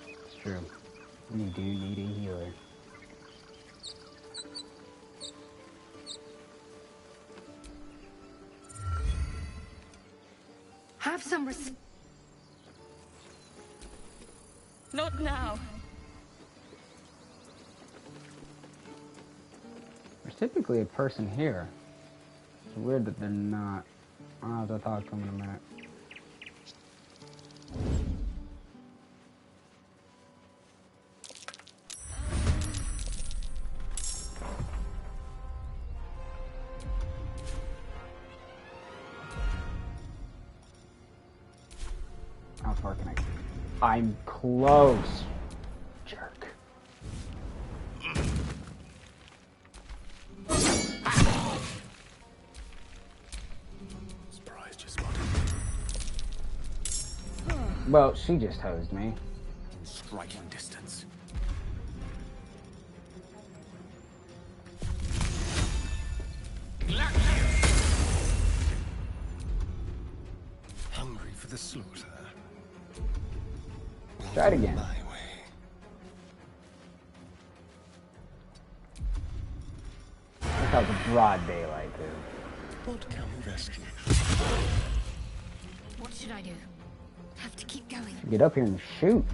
It's true. We do need a healer. Have some Not now. There's typically a person here. It's weird that they're not. I'll have to talk to them in a minute. How far can I? I'm close. Jerk. Surprised you spotted me. Well, she just hosed me. Striking distance. Hungry for the slaughter. Try it again. That was broad daylight, too. What can we rescue? What should I do? Have to keep going. Get up here and shoot.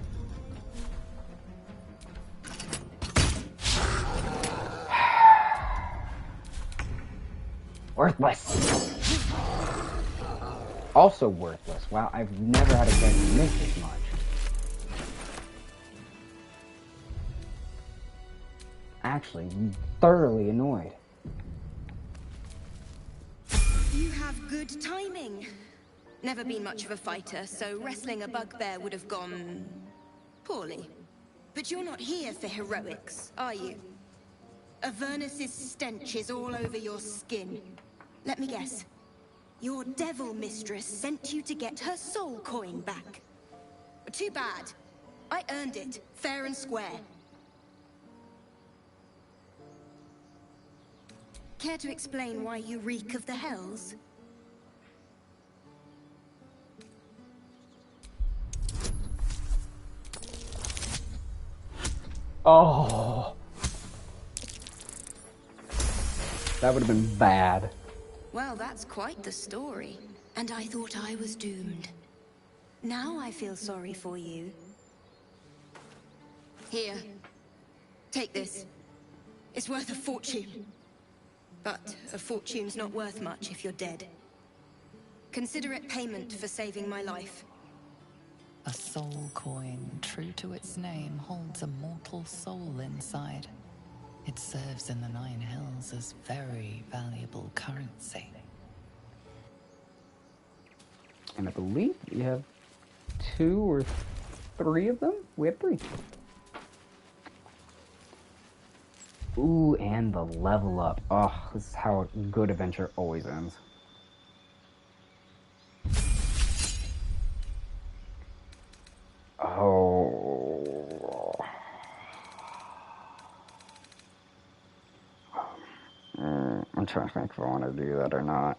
Worthless. Also worthless. Wow, I've never had a character miss this much. Actually, thoroughly annoyed. You have good timing. Never been much of a fighter, so wrestling a bugbear would have gone poorly. But you're not here for heroics, are you? Avernus's stench is all over your skin. Let me guess. Your devil mistress sent you to get her soul coin back. Too bad. I earned it, fair and square. Care to explain why you reek of the hells? Oh. That would have been bad. Well, that's quite the story. And I thought I was doomed. Now I feel sorry for you. Here. Take this. It's worth a fortune. But a fortune's not worth much if you're dead. Consider it payment for saving my life. A soul coin, true to its name, holds a mortal soul inside. It serves in the Nine Hells as very valuable currency. And I believe we have 2 or 3 of them? We have 3. Ooh, and the level up. Oh, this is how a good adventure always ends. Oh. I'm trying to think if I want to do that or not.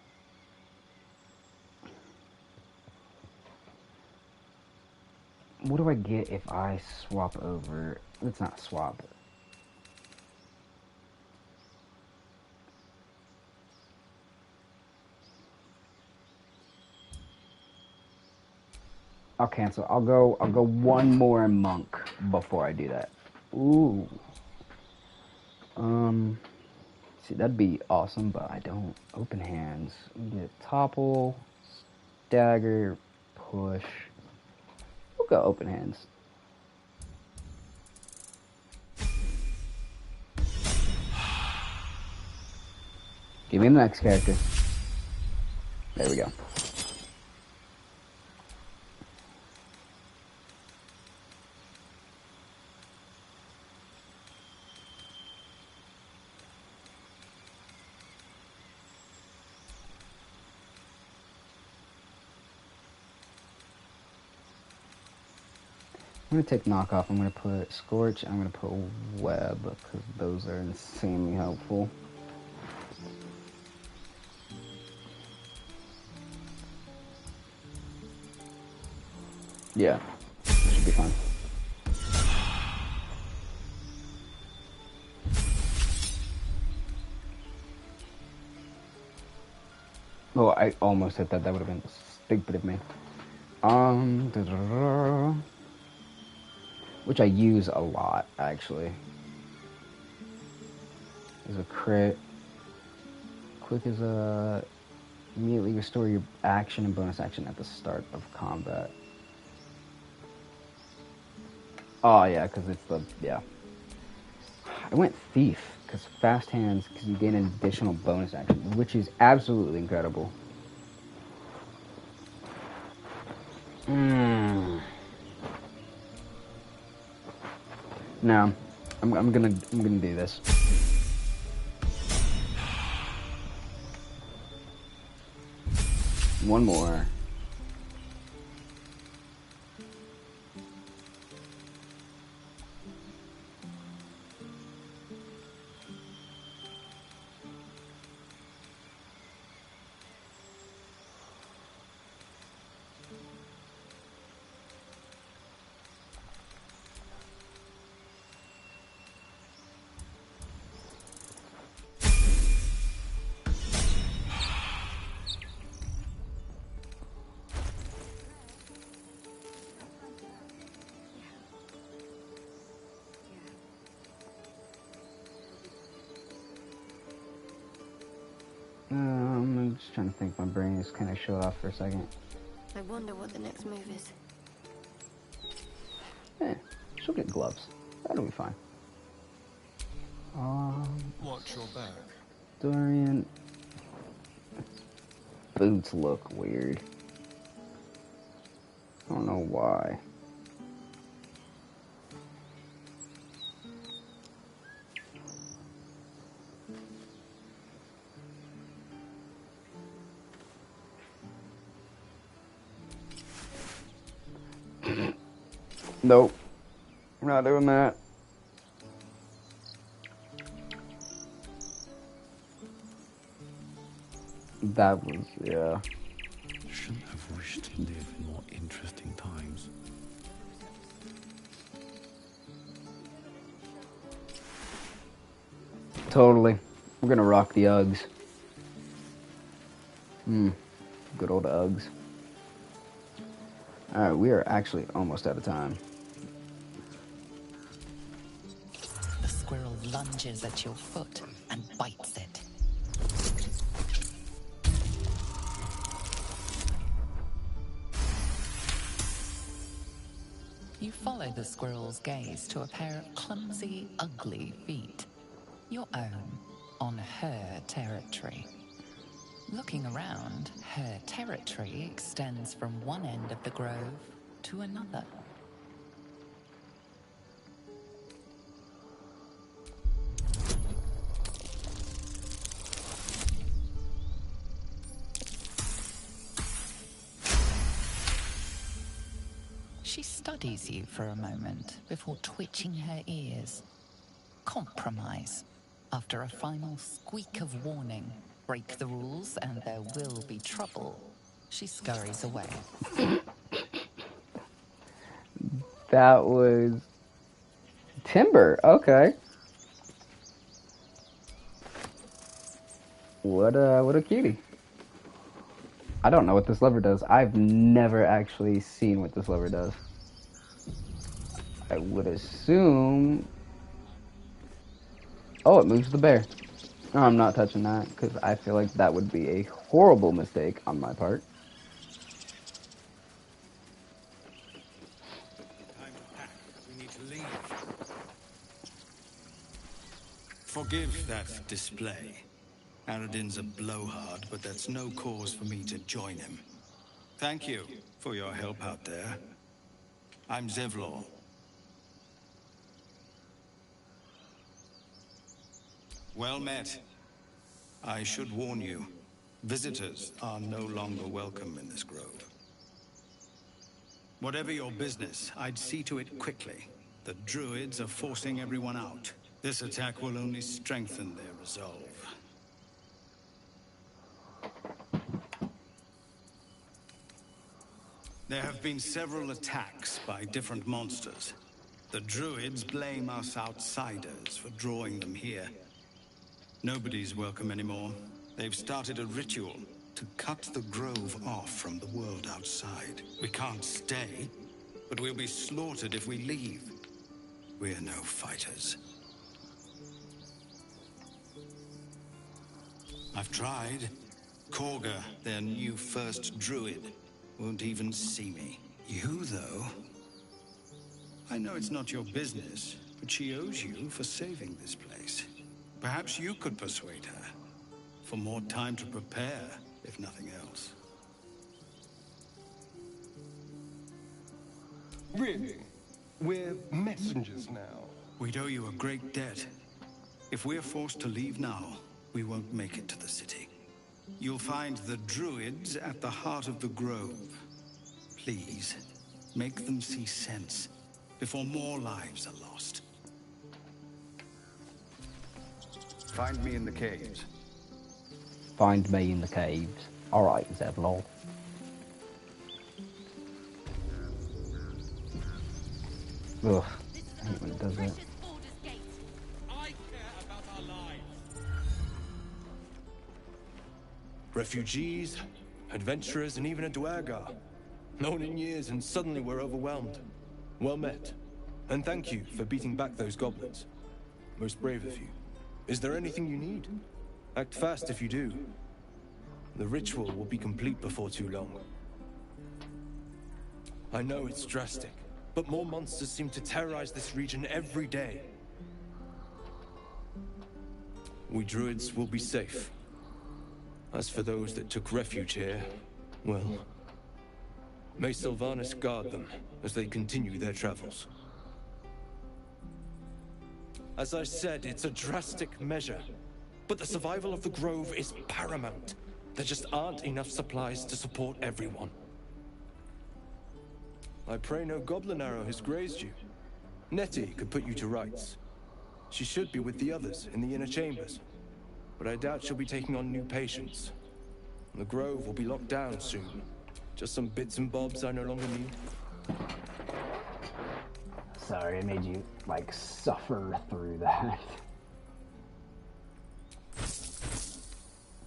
What do I get if I swap over? Let's not swap. I'll cancel. I'll go one more monk before I do that. Ooh. See, that'd be awesome, but I don't. Open hands. Get topple, stagger, push. We'll go open hands. Give me the next character. There we go. I'm going to take knockoff. I'm going to put Scorch. I'm going to put Web because those are insanely helpful. Yeah, should be fine. Oh, I almost hit that. That would have been stupid of me. Which I use a lot, actually. Is a crit. Quick as a... Immediately restore your action and bonus action at the start of combat. Oh, yeah, because it's the... Yeah. I went Thief, because fast hands, because you gain an additional bonus action, which is absolutely incredible. No, I'm gonna do this. One more. Just trying to think. My brain is kind of shut off for a second. I wonder what the next move is. She'll get gloves. That'll be fine. Watch your back. Dorian. Boots look weird. I don't know why. Nope. We're not doing that. That was, yeah. Shouldn't have wished to live in more interesting times. Totally. We're gonna rock the Uggs. Good old Uggs. Alright, we are actually almost out of time. The squirrel lunges at your foot and bites it. You follow the squirrel's gaze to a pair of clumsy, ugly feet. Your own, on her territory. Looking around, her territory extends from one end of the grove to another. She studies you for a moment before twitching her ears. Compromise. After a final squeak of warning, break the rules and there will be trouble, she scurries away. That was Timber. Okay. What a cutie. I don't know what this lever does. I've never actually seen what this lever does. I would assume... Oh, it moves the bear. No, I'm not touching that, because I feel like that would be a horrible mistake on my part. Time to pack. We need to leave. Forgive that display. Aradin's a blowhard, but that's no cause for me to join him. Thank you for your help out there. I'm Zevlor. Well met. I should warn you, visitors are no longer welcome in this grove. Whatever your business, I'd see to it quickly. The druids are forcing everyone out. This attack will only strengthen their resolve. There have been several attacks by different monsters. The druids blame us outsiders for drawing them here. Nobody's welcome anymore. They've started a ritual to cut the grove off from the world outside. We can't stay, but we'll be slaughtered if we leave. We're no fighters. I've tried. Korga, their new first druid, won't even see me. You, though? I know it's not your business, but she owes you for saving this place. Perhaps you could persuade her. For more time to prepare, if nothing else. Really? We're messengers now. We'd owe you a great debt. If we're forced to leave now, we won't make it to the city. You'll find the druids at the heart of the grove. Please, make them see sense before more lives are lost. Find me in the caves. Find me in the caves. Alright, Zevlor. Ugh, I hate when it does that. Refugees, adventurers, and even a Dwargar. Known in years, and suddenly we're overwhelmed. Well met. And thank you for beating back those goblins. Most brave of you. Is there anything you need? Act fast if you do. The ritual will be complete before too long. I know it's drastic, but more monsters seem to terrorize this region every day. We druids will be safe. As for those that took refuge here, well, may Sylvanas guard them as they continue their travels. As I said, it's a drastic measure, but the survival of the Grove is paramount. There just aren't enough supplies to support everyone. I pray no goblin arrow has grazed you. Nettie could put you to rights. She should be with the others in the inner chambers, but I doubt she'll be taking on new patients. The Grove will be locked down soon. Just some bits and bobs I no longer need. Sorry, I made you, like, suffer through that.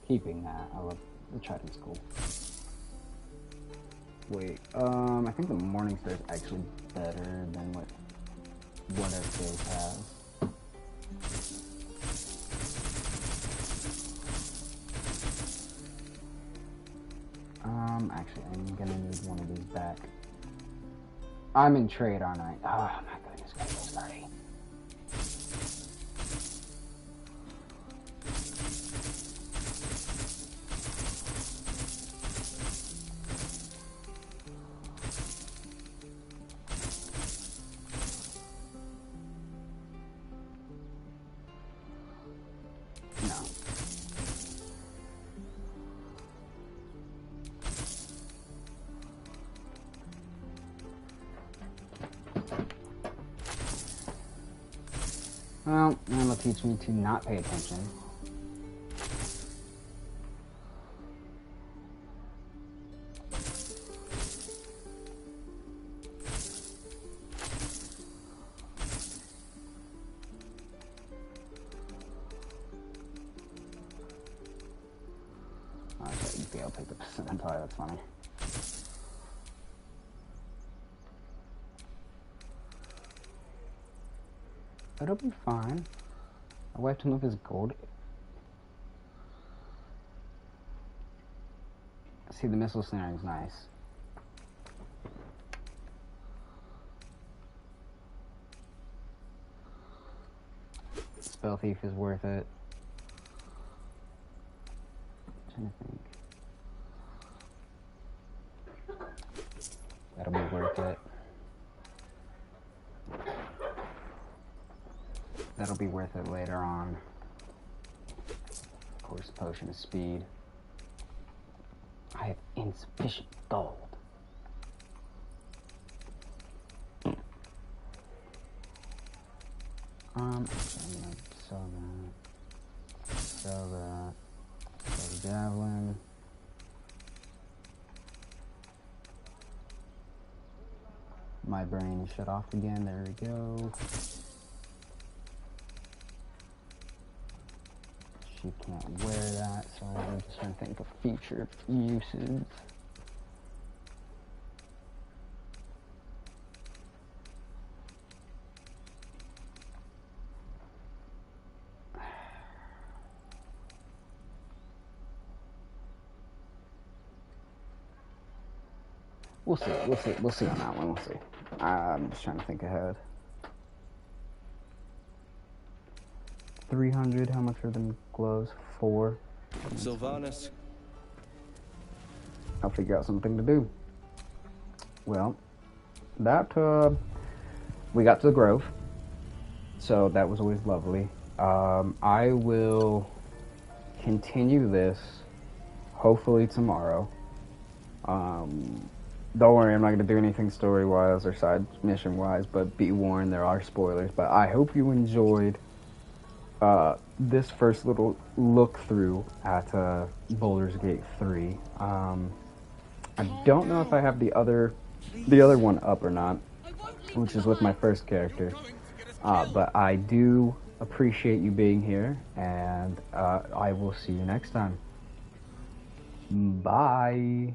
Keeping that. I love the Trident's cool. Wait, I think the Morningstar is actually better than what FK has. Actually, I'm gonna need one of these back. I'm in trade, aren't I? Oh my goodness, guys, I'm sorry. Well, that'll teach me to not pay attention. Okay, you failed to pick the percentile, that's funny. It'll be fine. I wiped him of his gold. See, the missile snaring is nice. Spell Thief is worth it. I'm trying to think. That'll be worth it. That'll be worth it later on. Of course, Potion of Speed. I have insufficient gold. Actually, I'm gonna sell that. Sell that. Sell the Javelin. My brain is shut off again. There we go. She can't wear that, so I'm just trying to think of future uses. We'll see on that one, we'll see. I'm just trying to think ahead. 300, how much are them gloves? 4. Sylvanas. I'll figure out something to do. Well, that, we got to the Grove, so that was always lovely. I will continue this, hopefully tomorrow. Don't worry, I'm not going to do anything story-wise or side mission-wise, but be warned, there are spoilers. But I hope you enjoyed this first little look-through at Baldurs Gate 3. I don't know if I have the other one up or not, which is with my first character. But I do appreciate you being here, and I will see you next time. Bye!